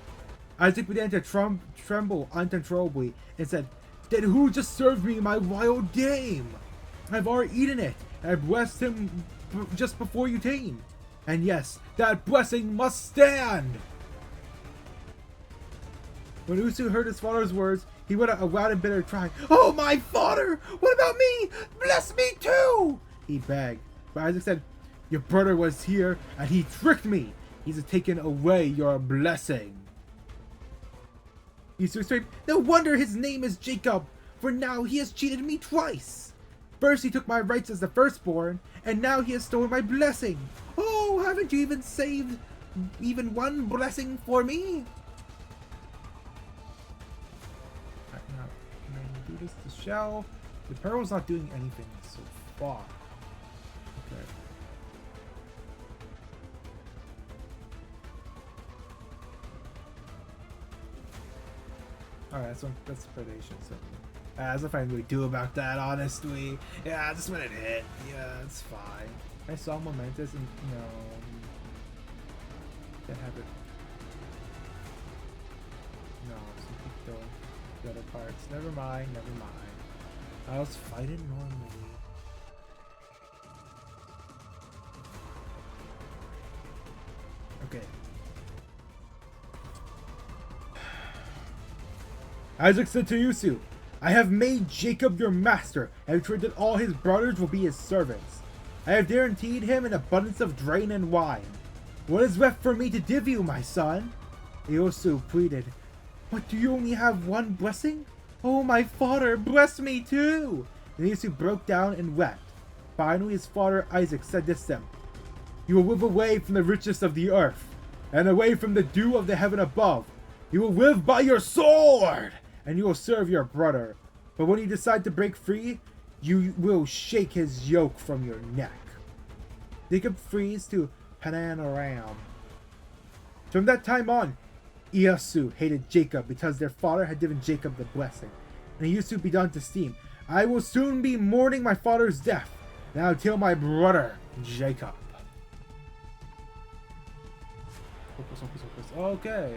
Isaac began to tremble uncontrollably and said, "Then who just served me my wild game? I've already eaten it, and I blessed him just before you came. And yes, that blessing must stand." When Iusu heard his father's words, he let out a loud and bitter cry. "Oh, my father! What about me? Bless me too!" he begged. But Isaac said, "Your brother was here, and he tricked me. He's taken away your blessing." Iusu exclaimed, "No wonder his name is Jacob, for now he has cheated me twice." First he took my rights as the firstborn, and now he has stolen my blessing. Oh, haven't you even saved even one blessing for me? Alright, now, can I do this to Shell? The Pearl's not doing anything so far. Okay. Alright, that's predation, so that's nothing I can really do about that, honestly. Yeah, just let it hit. Yeah, it's fine. I saw Momentous and no, can't have it. No, so keep going. The other parts. Never mind. I'll just fight it normally. Okay. Isaac said to Ryōshū, I have made Jacob your master, and decreed that all his brothers will be his servants. I have guaranteed him an abundance of grain and wine. What is left for me to give you, my son? Ryōshū pleaded, but do you only have one blessing? Oh, my father, bless me too! And Ryōshū broke down and wept. Finally, his father Isaac said this to him, you will live away from the richness of the earth, and away from the dew of the heaven above. You will live by your sword! And you will serve your brother. But when you decide to break free, you will shake his yoke from your neck. Jacob flees to Padan Aram. From that time on, Ryōshū hated Jacob because their father had given Jacob the blessing. And he used to be done to steam. I will soon be mourning my father's death. And I'll tell my brother, Jacob. Focus. Okay.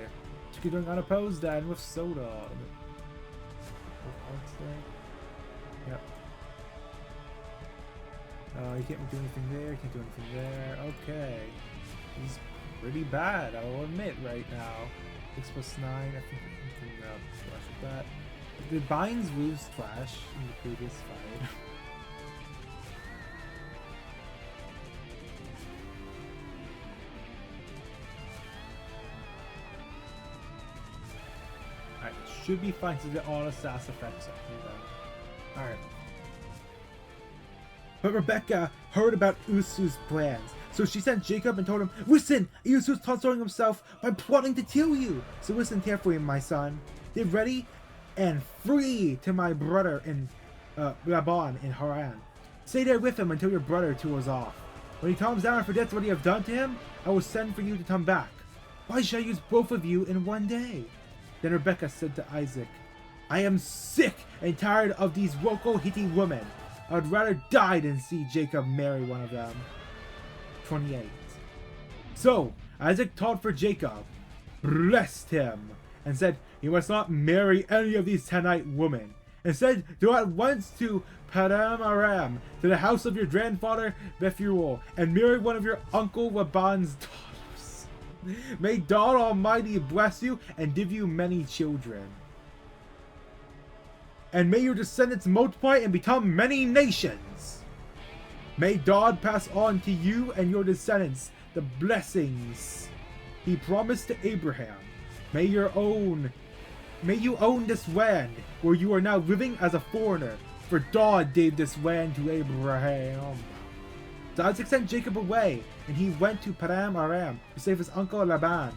You're doing unopposed then with soda. Yep. You can't do anything there, can't do anything there. Okay. He's pretty bad, I'll admit right now. 6+9, I think we can flash with that. Did Binds lose Flash in the previous fight? Alright, should be fine to get all the sass effects up here. Alright. But Rebecca heard about Ryōshū's plans, so she sent Jacob and told him, listen, Ryōshū's consoling himself by plotting to kill you. So listen carefully, my son. Get ready and flee to my brother in Laban in Haran. Stay there with him until your brother tours off. When he calms down and forgets what you have done to him, I will send for you to come back. Why should I use both of you in one day? Then Rebecca said to Isaac, I am sick and tired of these local Hittite women. I would rather die than see Jacob marry one of them. 28. So Isaac taught for Jacob, blessed him, and said, you must not marry any of these Tanite women. Instead, go at once to Padan Aram, to the house of your grandfather Bethuel, and marry one of your uncle Laban's daughters. May God Almighty bless you and give you many children. And may your descendants multiply and become many nations. May God pass on to you and your descendants the blessings he promised to Abraham. May you own this land where you are now living as a foreigner, for God gave this land to Abraham. So Isaac sent Jacob away, and he went to Padan Aram to save his uncle Laban,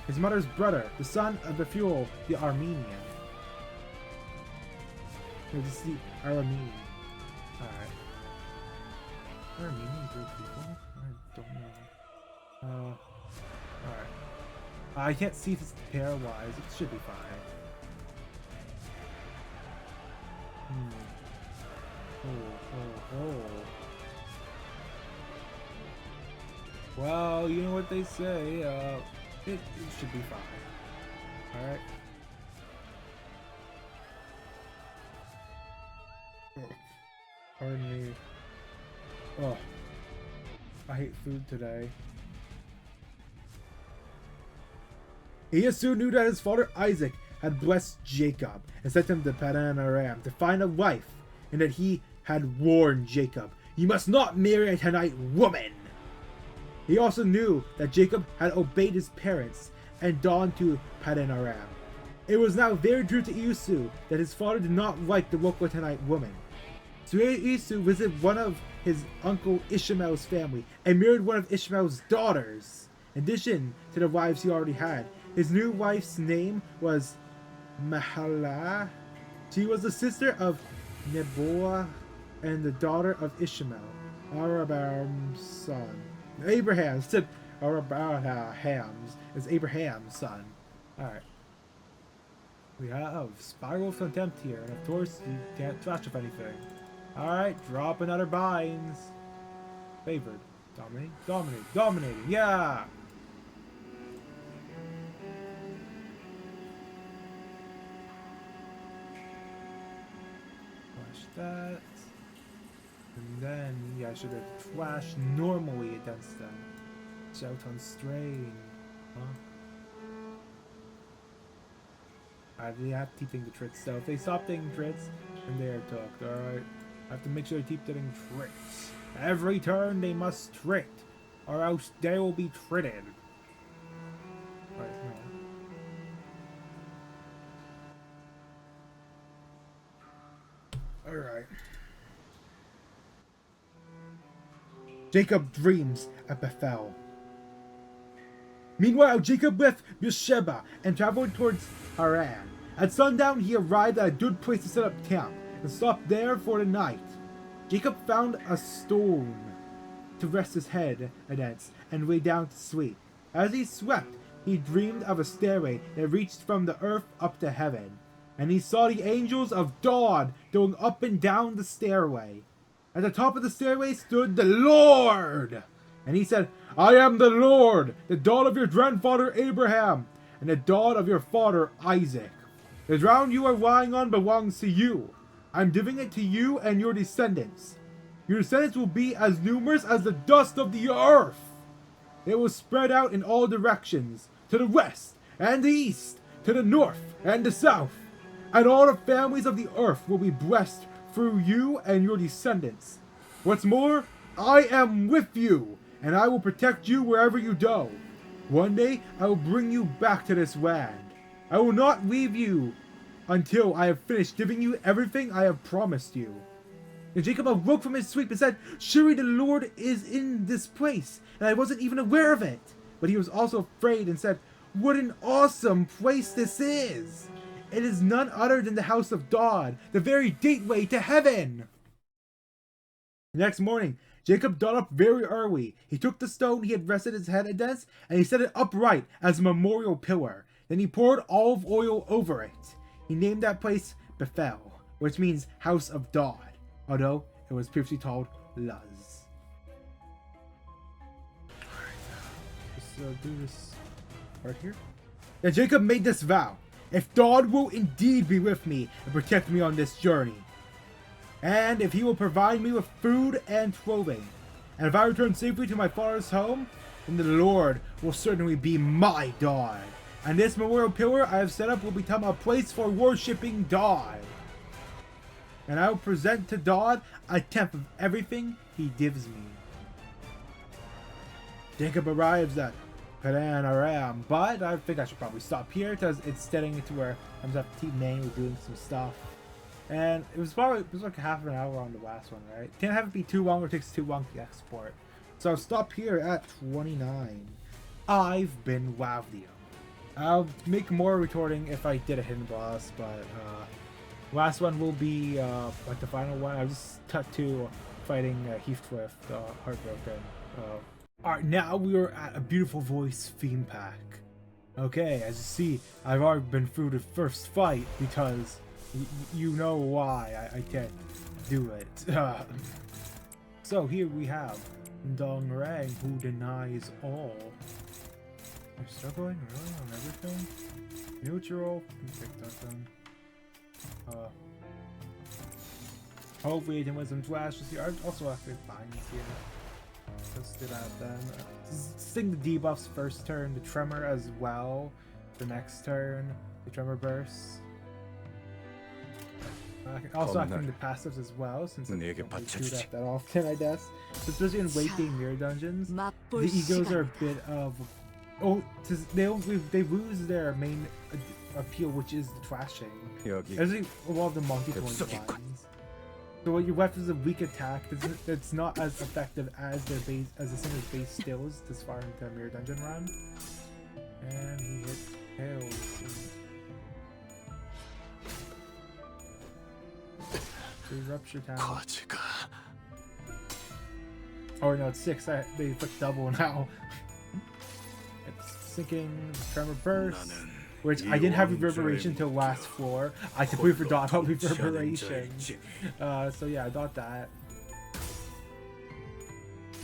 his mother's brother, the son of Bethuel the Aramean. No, this is the Aramean. Alright. Aramean good people? I don't know. Alright. I can't see if it's pairwise. It should be fine. Well, you know what they say. It should be fine. Alright. Pardon me. Oh, I hate food today. Ryōshū knew that his father Isaac had blessed Jacob and sent him to Padan Aram to find a wife, and that he had warned Jacob, you must not marry a Tanite woman. He also knew that Jacob had obeyed his parents and gone to Padan Aram. It was now very true to Ryōshū that his father did not like the local Tanite woman. Ryōshū visited one of his uncle Ishmael's family and married one of Ishmael's daughters. In addition to the wives he already had, his new wife's name was Mahala. She was the sister of Neboah and the daughter of Ishmael, Abraham's son. Abraham said Abraham's is Abraham's son. Alright. We have Spiral of Contempt here, and of course you can't trash of anything. Alright, drop another binds. Favored. Dominate, dominate, dominating, yeah! Flash that. And then, yeah, I should have flashed normally against them. Shout on strain. Huh? They have to keep taking the tricks, so if they stop taking tricks, then they are took, alright? I have to make sure they keep getting tricks. Every turn they must trick, or else they will be tritted. Right, no. Alright. Jacob dreams at Bethel. Meanwhile, Jacob left Beersheba and traveled towards Haran. At sundown, he arrived at a good place to set up camp and stopped there for the night. Jacob found a stone to rest his head against and lay down to sleep. As he slept, he dreamed of a stairway that reached from the earth up to heaven, and he saw the angels of God going up and down the stairway. At the top of the stairway stood the Lord, and he said, I am the Lord, the God of your grandfather Abraham, and the God of your father Isaac. The ground you are lying on belongs to you. I'm giving it to you and your descendants. Your descendants will be as numerous as the dust of the earth. It will spread out in all directions, to the west and the east, to the north and the south. And all the families of the earth will be blessed through you and your descendants. What's more, I am with you, and I will protect you wherever you go. One day, I will bring you back to this land. I will not leave you until I have finished giving you everything I have promised you. And Jacob awoke from his sleep and said, surely the Lord is in this place, and I wasn't even aware of it. But he was also afraid and said, what an awesome place this is! It is none other than the house of God, the very gateway to heaven! The next morning, Jacob got up very early. He took the stone he had rested his head against, and he set it upright as a memorial pillar. Then he poured olive oil over it. He named that place Bethel, which means house of God, although it was previously called Luz. Alright, let's do this right here. Then Jacob made this vow. If God will indeed be with me and protect me on this journey, and if he will provide me with food and clothing, and if I return safely to my father's home, then the Lord will certainly be my God. And this memorial pillar I have set up will become a place for worshipping God. And I will present to God a tenth of everything he gives me. Jacob arrives at Padan Aram, but I think I should probably stop here because it's getting to where I'm going to have to keep manually doing some stuff. And it was like half an hour on the last one, right? Can't have it be too long or it takes too long to export. So I'll stop here at 29. I've been Wavdio. I'll make more recording if I did a hidden boss, but last one will be like the final one. I'll just cut to fighting Heathcliff, Heartbroken. Alright, now we are at a beautiful voice theme pack. Okay, as you see, I've already been through the first fight because you know why I can't do it. So here we have Dong Rang, who denies all. I'm struggling really on everything. Neutral, pick that then. Hopefully, it was some flashes here. I also have to find here. Let's do that then. Sing the debuffs first turn, the tremor as well. The next turn, the tremor bursts. Also acting the passives as well, since I don't really do that often, I guess. So especially in waiting mirror dungeons, the E.G.Os are a bit of they lose their main appeal, which is the trashing. Especially a lot of the multi-point ones. So your weapons of weak attack, it's not as effective as their base, as the singer's base skills this far into a Mirror Dungeon run. And he hit tails. Rupture town. Oh no, it's 6. They put double now. It's sinking, tremor burst, which I didn't have reverberation till last floor. I completely forgot about reverberation. So yeah, I got that.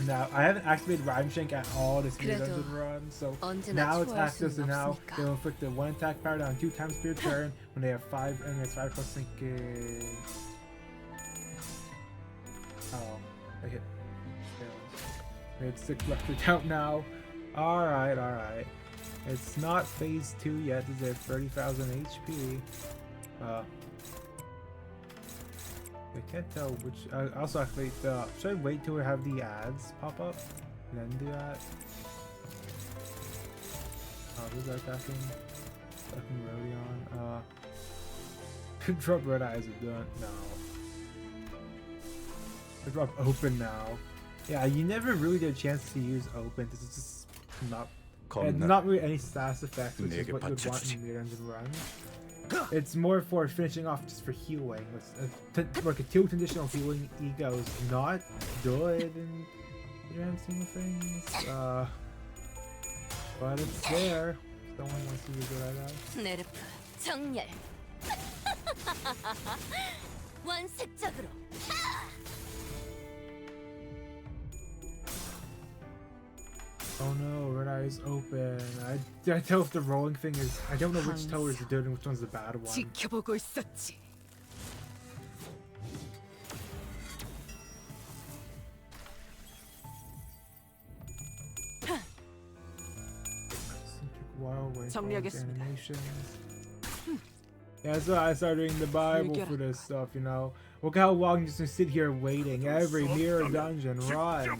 Now I haven't activated Rhyme Shank at all this Mirror Dungeon run, so now it's active. So now they'll inflict the 1 attack power down 2 times per turn when they have 5 and it's 5 plus sinking. Oh, I hit. It's 6 left to count now. Alright. It's not phase 2 yet. It's at 30,000 HP. I can't tell which. Also, actually, should I wait till we have the ads pop up and then do that? Who's that attacking? Attacking Rodion. Drop Red Eyes are done. No. I drop Open now. Yeah, you never really get a chance to use Open. This is just not really any status effects, which is what you would want in Mirror Dungeon run. It's more for finishing off, just for healing. Like a 2 conditional healing E.G.O is not good in the grand scheme of things. But it's there. Someone wants to use it right now. Oh no, Red Eye is open. I tell if the rolling thing is. I don't know which tower is good and which one's the bad one. Animations. Yeah, that's why I started reading the Bible for this stuff, you know. Look how long you just sit here waiting every Mirror Dungeon run.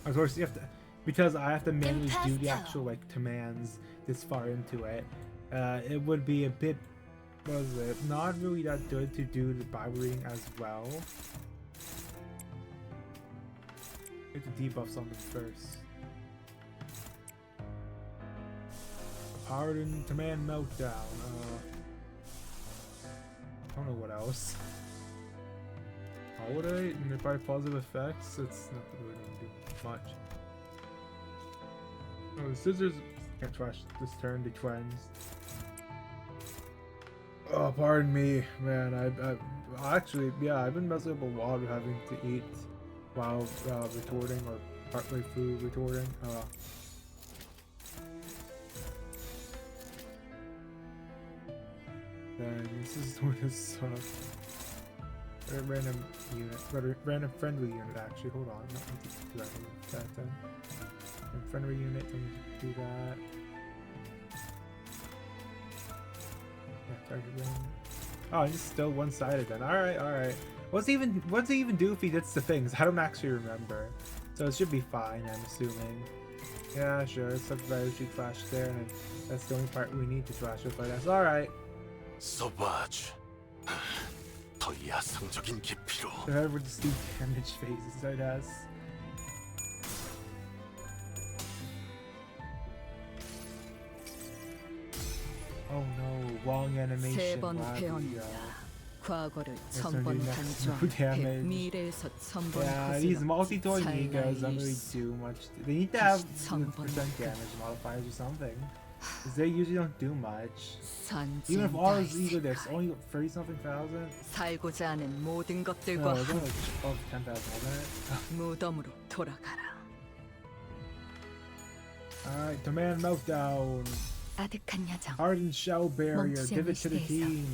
Of course, you have to, because I have to manually do the actual like commands this far into it. It would be a bit, what was it? Not really that good to do the Bible reading as well. You have to debuff something first. Pardon, command meltdown. I don't know what else. Holiday and nearby positive effects. It's not really gonna do much. Oh, the scissors can't trash this turn. They cleansed. Oh, pardon me, man. I actually, yeah, I've been messing up a lot with having to eat while retorting or partway through retorting. Then this is sort of stuff. Random unit, random friendly unit actually. Hold on, not need to do that then. Friendly unit, I need to do that. Yeah, target range. Oh, it's still one-sided then. Alright. What's it even do if he gets the things? I don't actually remember. So it should be fine, I'm assuming. Yeah, sure. It's a very shoot flash there, and that's the only part we need to flash with. That's alright. Whoever just do damage phases, I guess. Oh no, long animation. Yeah, these multi-toy E.G.Os don't really do much. They need to have percent damage modifiers or something. Because they usually don't do much. Even if all those E.G.O discs only 30-something thousand. Oh, it's only like above 10,000, wasn't it? Alright, command meltdown. Hardened shell barrier, give it to the team.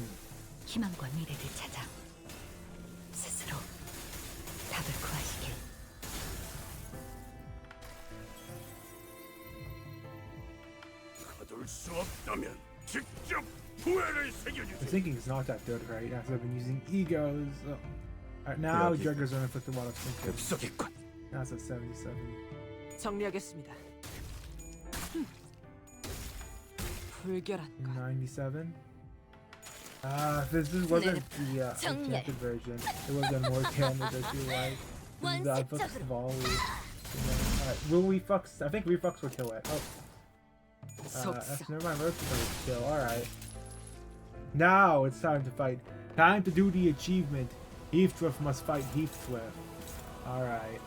The thinking is not that good, right? After I've been using E.G.Os. Alright, now Juggers are inflicted a lot of thinking. Now it's at 77. 97. This wasn't the enchanted version. It was a more damage, I feel like. This is the Unfocused Volley. Alright, will Reflux? I think Reflux will kill it. Oh. Never mind, Meursault will kill. Alright. Now it's time to fight. Time to do the achievement. Heathcliff must fight Heathcliff. Alright.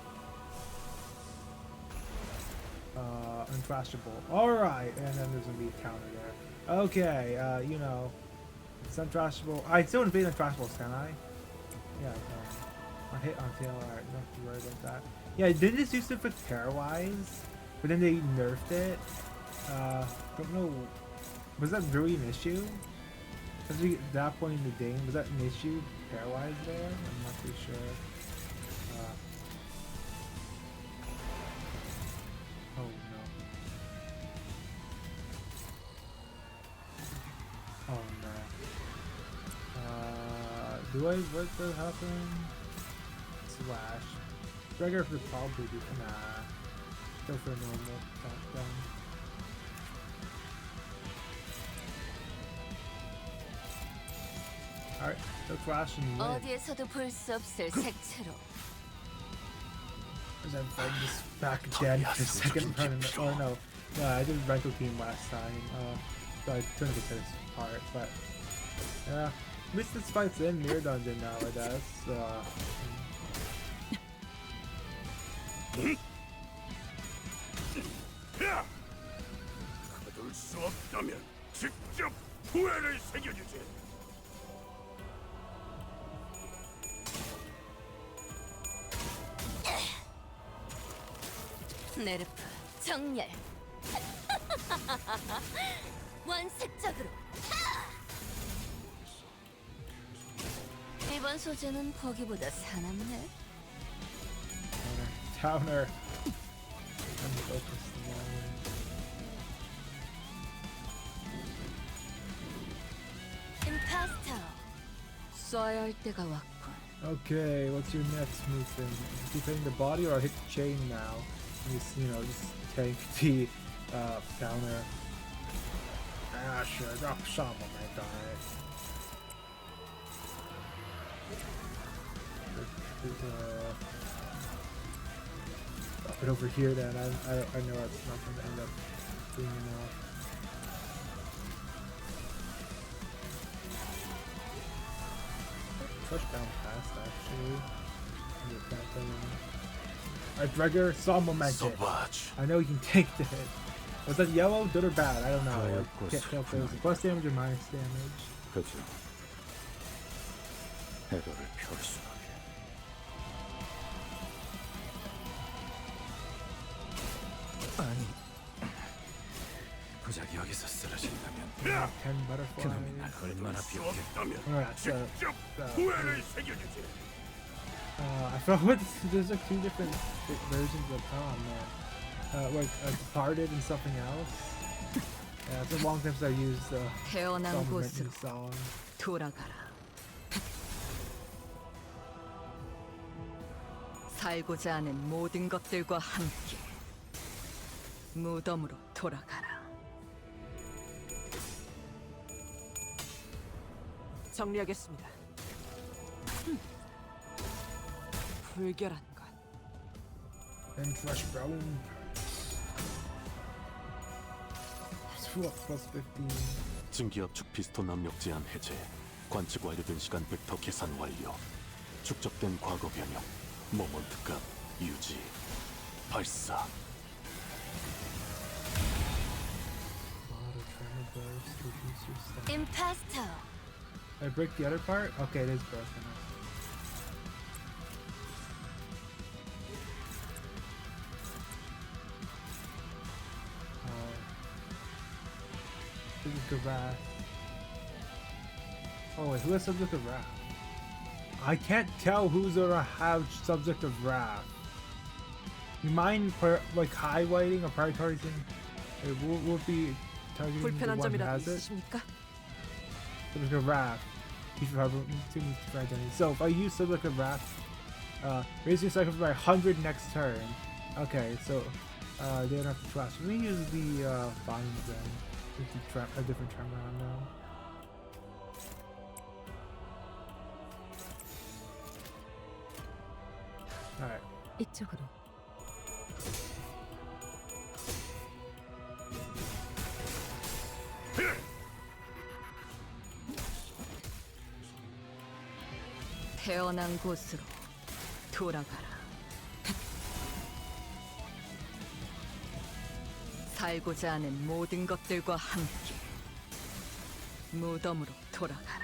Uncrashable. Alright, and then there's gonna be a counter there. Okay, you know. It's uncrashable. I still invade uncrashables, can I? Yeah, I can. On hit, on tail, alright, don't have to worry about that. Yeah, didn't this used to fit pairwise? But then they nerfed it. Don't know. Was that really an issue? Because at that point in the game, was that an issue pairwise there? I'm not too sure. Oh no. Oh no. Do I, what does happen? Slash. Gregor would probably do, nah. Go for a normal shotgun. Alright, so Flash and win. 어디에서도 볼 수 없을 색채로. And then find this back again for second run in the, oh no. No, I did rental team last time. So I couldn't get to this part, but yeah. At least this fight's in Mirror Dungeon now, I guess. 거둘 수 없다면 직접 후회를 새겨주지. 네르프 정렬. 원색적으로. 이번 소재는 보기보다 사납네. Counter. Unfocused line. 임파스터. 쏴야 할 때가 왔군. Okay, what's your next move then? Keep hitting the body or hit the chain now? Just, you know, just take the counter. Ah, sure, drop some on that guy. Drop it over here then. I know it's not going to end up being enough. Push down fast actually. Get that thing. Alright, Edgar, Solemn. I know you can take the hit. Was that yellow, good or bad? I don't know. I can't tell if it was plus damage or minus damage. 그렇죠. 해도를 펼수하게. 아니, 고작 여기서 쓰러진다면 10 butterflies. 그놈이 날 얼마나 비웃겠다면 Alright, 직접 후회를 새겨주지. I forgot what there's like two different versions of like Departed and something else. Yeah, it's a long time since I used 태어난 곳으로 song. 돌아가라. 살고자 하는 모든 것들과 함께 무덤으로 돌아가라. 정리하겠습니다. 불결한 것. And Fresh Brown. Plus 15. 증기압축 피스톤 압력 제한 해제, 관측 완료된 시간 벡터 계산 완료, 축적된 과거 변형, 모먼트 값 유지, 발사. 임파스터. I break the other part? Okay, it is broken. Subject of Wrath. Oh wait, who has Subject of Wrath? I can't tell who's gonna have Subject of Wrath. You mind like highlighting or prioritizing? It will be targeting the one who has it. Subject of Wrath. So if I use Subject of Wrath, raise your cycle by 100 next turn. Okay, so they don't have to trash. Let me use the binds then. A different tremor on now. Alright. 이쪽으로. 태어난 곳으로 돌아가라. 살고자 하는 모든 것들과 함께 무덤으로 돌아가라.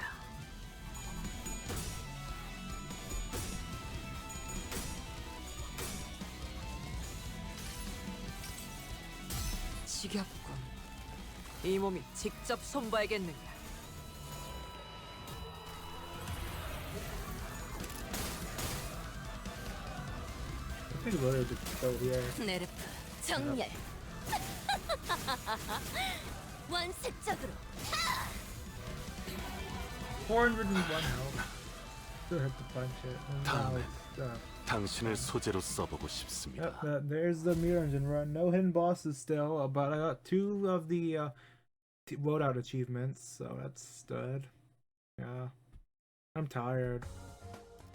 지겹군. 이 몸이 직접 손봐야겠느냐. I think we'll just go here. 네르프 정렬. 원색적으로. 401 health. Still have to punch it. And now 다음엔 it's, 당신을 소재로 써보고 싶습니다. Yep, there's the Mirror Engine run. No hidden bosses still, but I got 2 of the loadout achievements, so that's good. Yeah. I'm tired.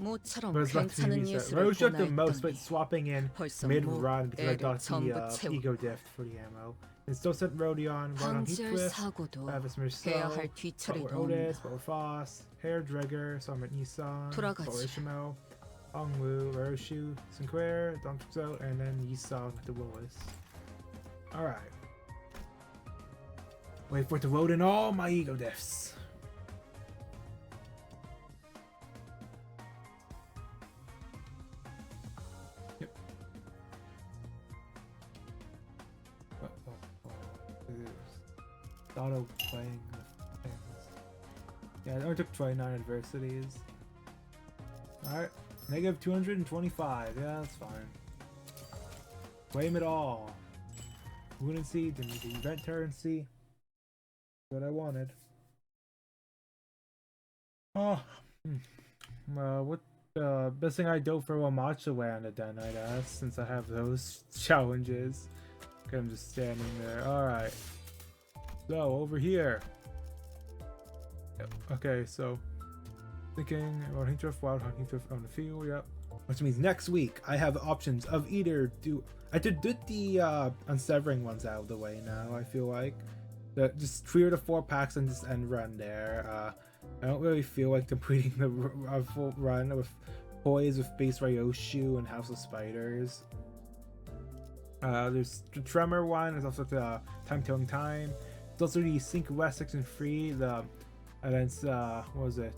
모처럼 But it's not to 괜찮은 be reset. 예술을 Ryōshū the most, 보나 but swapping in 벌써 mid-run because I 애를 got 전부 the 채워. E.G.O diff for the ammo. It's Docent, Rodion, Rodion 방지할 Heathcliff, 사고도 Fauvist, 해야 Meursault, 할 뒤처리도 Butler Outis, 없나. Butler Faust, Hair Solemn Nissan, 돌아가지. Butler Hongwu, Ryōshū, Sinclair, Docent, and then E.G.O with the Willis. Alright. Wait for it to load in all my E.G.O diffs. Auto playing the things. Yeah, it only took 29 adversities. Alright, negative 225. Yeah, that's fine. Claim it all. Lunacy, the event currency. What I wanted. Oh, what best thing I do for Wamacha land it then, I guess, since I have those challenges. Okay, I'm just standing there. Alright. So, over here. Yep. Okay, so thinking about Heathcliff, wild Heathcliff on the field, yep. Which means next week I have options of either do I did the unsevering ones out of the way now, I feel like. Just clear the 4 packs and just end run there. I don't really feel like completing the full run with Poise with base Ryōshū and House of Spiders. There's the Tremor one, there's also the Time Killing Time. There's also the Cinq West Section 3, the events, what was it?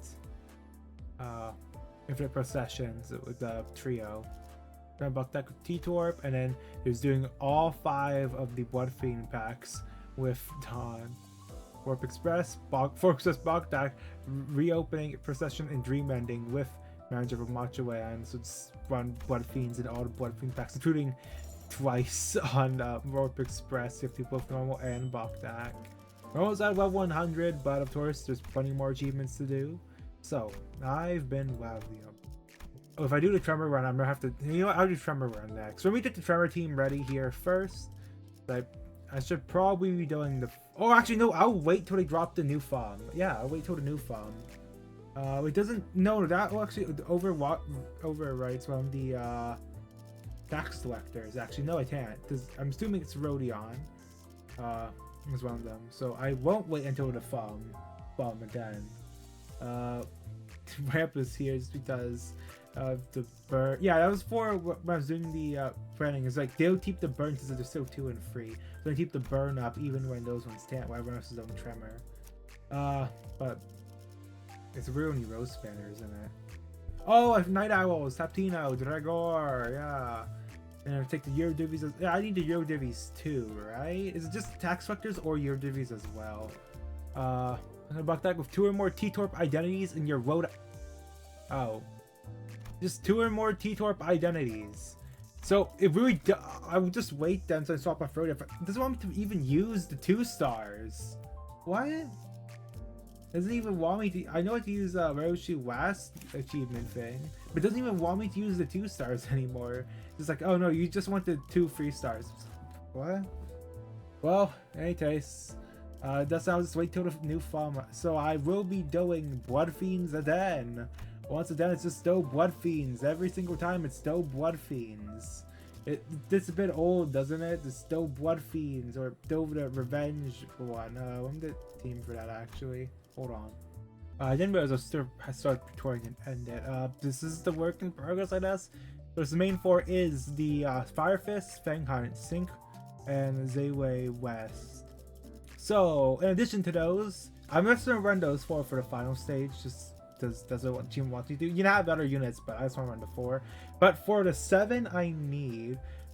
Infinite Processions with the trio. Then about that with T-Torp, and then there's doing all 5 of the Blood Fiend packs with Dawn. Warp Express, Fork Express Bogdak, reopening Procession and Dream Ending with Manager of Machawan, so it's run Blood Fiends in all the Blood Fiend packs, including twice on Warp Express, if you both normal and Bogdak. We're almost at level 100, but of course there's plenty more achievements to do. So, I've been, wow, if I do the Tremor run, I'm gonna have to, you know what, I'll do Tremor run next. Let me get the Tremor team ready here first. I should probably be doing the, oh actually no, I'll wait till they drop the new farm. Yeah, I'll wait till the new farm. It doesn't, no, that will actually overwrites from the tax collectors. Actually, no, I can't, because I'm assuming it's Rodion. Is one of them. So I won't wait until the farm again. Ramp is here just because of the burn. Yeah, that was for when I was doing the planning. It's like they'll keep the burn since they're still 2 and 3. So they keep the burn up even when those ones can't. Why everyone else is on Tremor. But it's really Rose Spanner, isn't it? Oh, I have Night Owls, Taptino, Dragor, yeah. And I take the Euro Divvies as, yeah, I need the Euro Divvies too, right? Is it just tax collectors or Euro Divvies as well? And about that with 2 or more T-Torp identities in your road. Oh. Just 2 or more T-Torp identities. So it really, I would just wait then so I swap off road. It doesn't want me to even use the 2 stars. What? Doesn't even want me to, I know I can use Ryōshū last achievement thing, but it doesn't even want me to use the 2 stars anymore. It's like, oh no, you just want the 2 free stars. What? Well, in any case, that's how I'll just wait till the new farm. So I will be doing Blood Fiends then, Once again, it's just still Blood Fiends. Every single time, it's still Blood Fiends. It's a bit old, doesn't it? It's still Blood Fiends, or still the Revenge one. I'm the team for that, actually. Hold on. I didn't realize I started recording and end it. This is the work in progress, I guess. So the main four is the Fire Fist, Fang Hunt, Cinq, and Zayway West. So, in addition to those, I'm just gonna run those four for the final stage, just that's what team wants you to do. You can have other units, but I just want to run the 4. But for the 7, I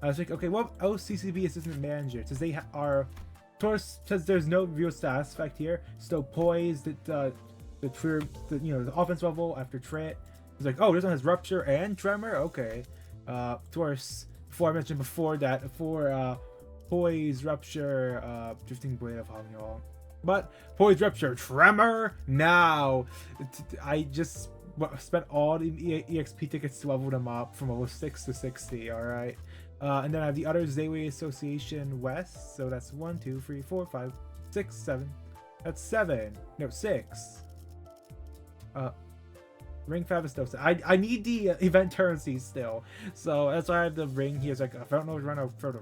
was like, okay, what OCCB assistant manager? Since they are, of course, since there's no real status effect here, still poised. The offense level after Trit. It's like, oh, this one has Rupture and Tremor. Okay, of course, before I mentioned before that, for Poise, Rupture, Drifting Blade of Hangyong. But Poise, Rupture, Tremor now. I just spent all the EXP tickets to level them up from level 6 to 60. All right, and then I have the other Zayway Association West. So that's 1, 2, 3, 4, 5, 6, 7. That's 7. No, 6. Ring Fauvist Docent. I need the event currency still, so that's why I have the ring here. It's like, I don't know if run for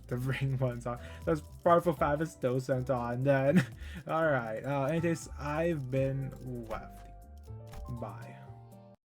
the ring ones on. That's powerful Fauvist Docent on. Then, all right. Anyways, I've been left. Bye.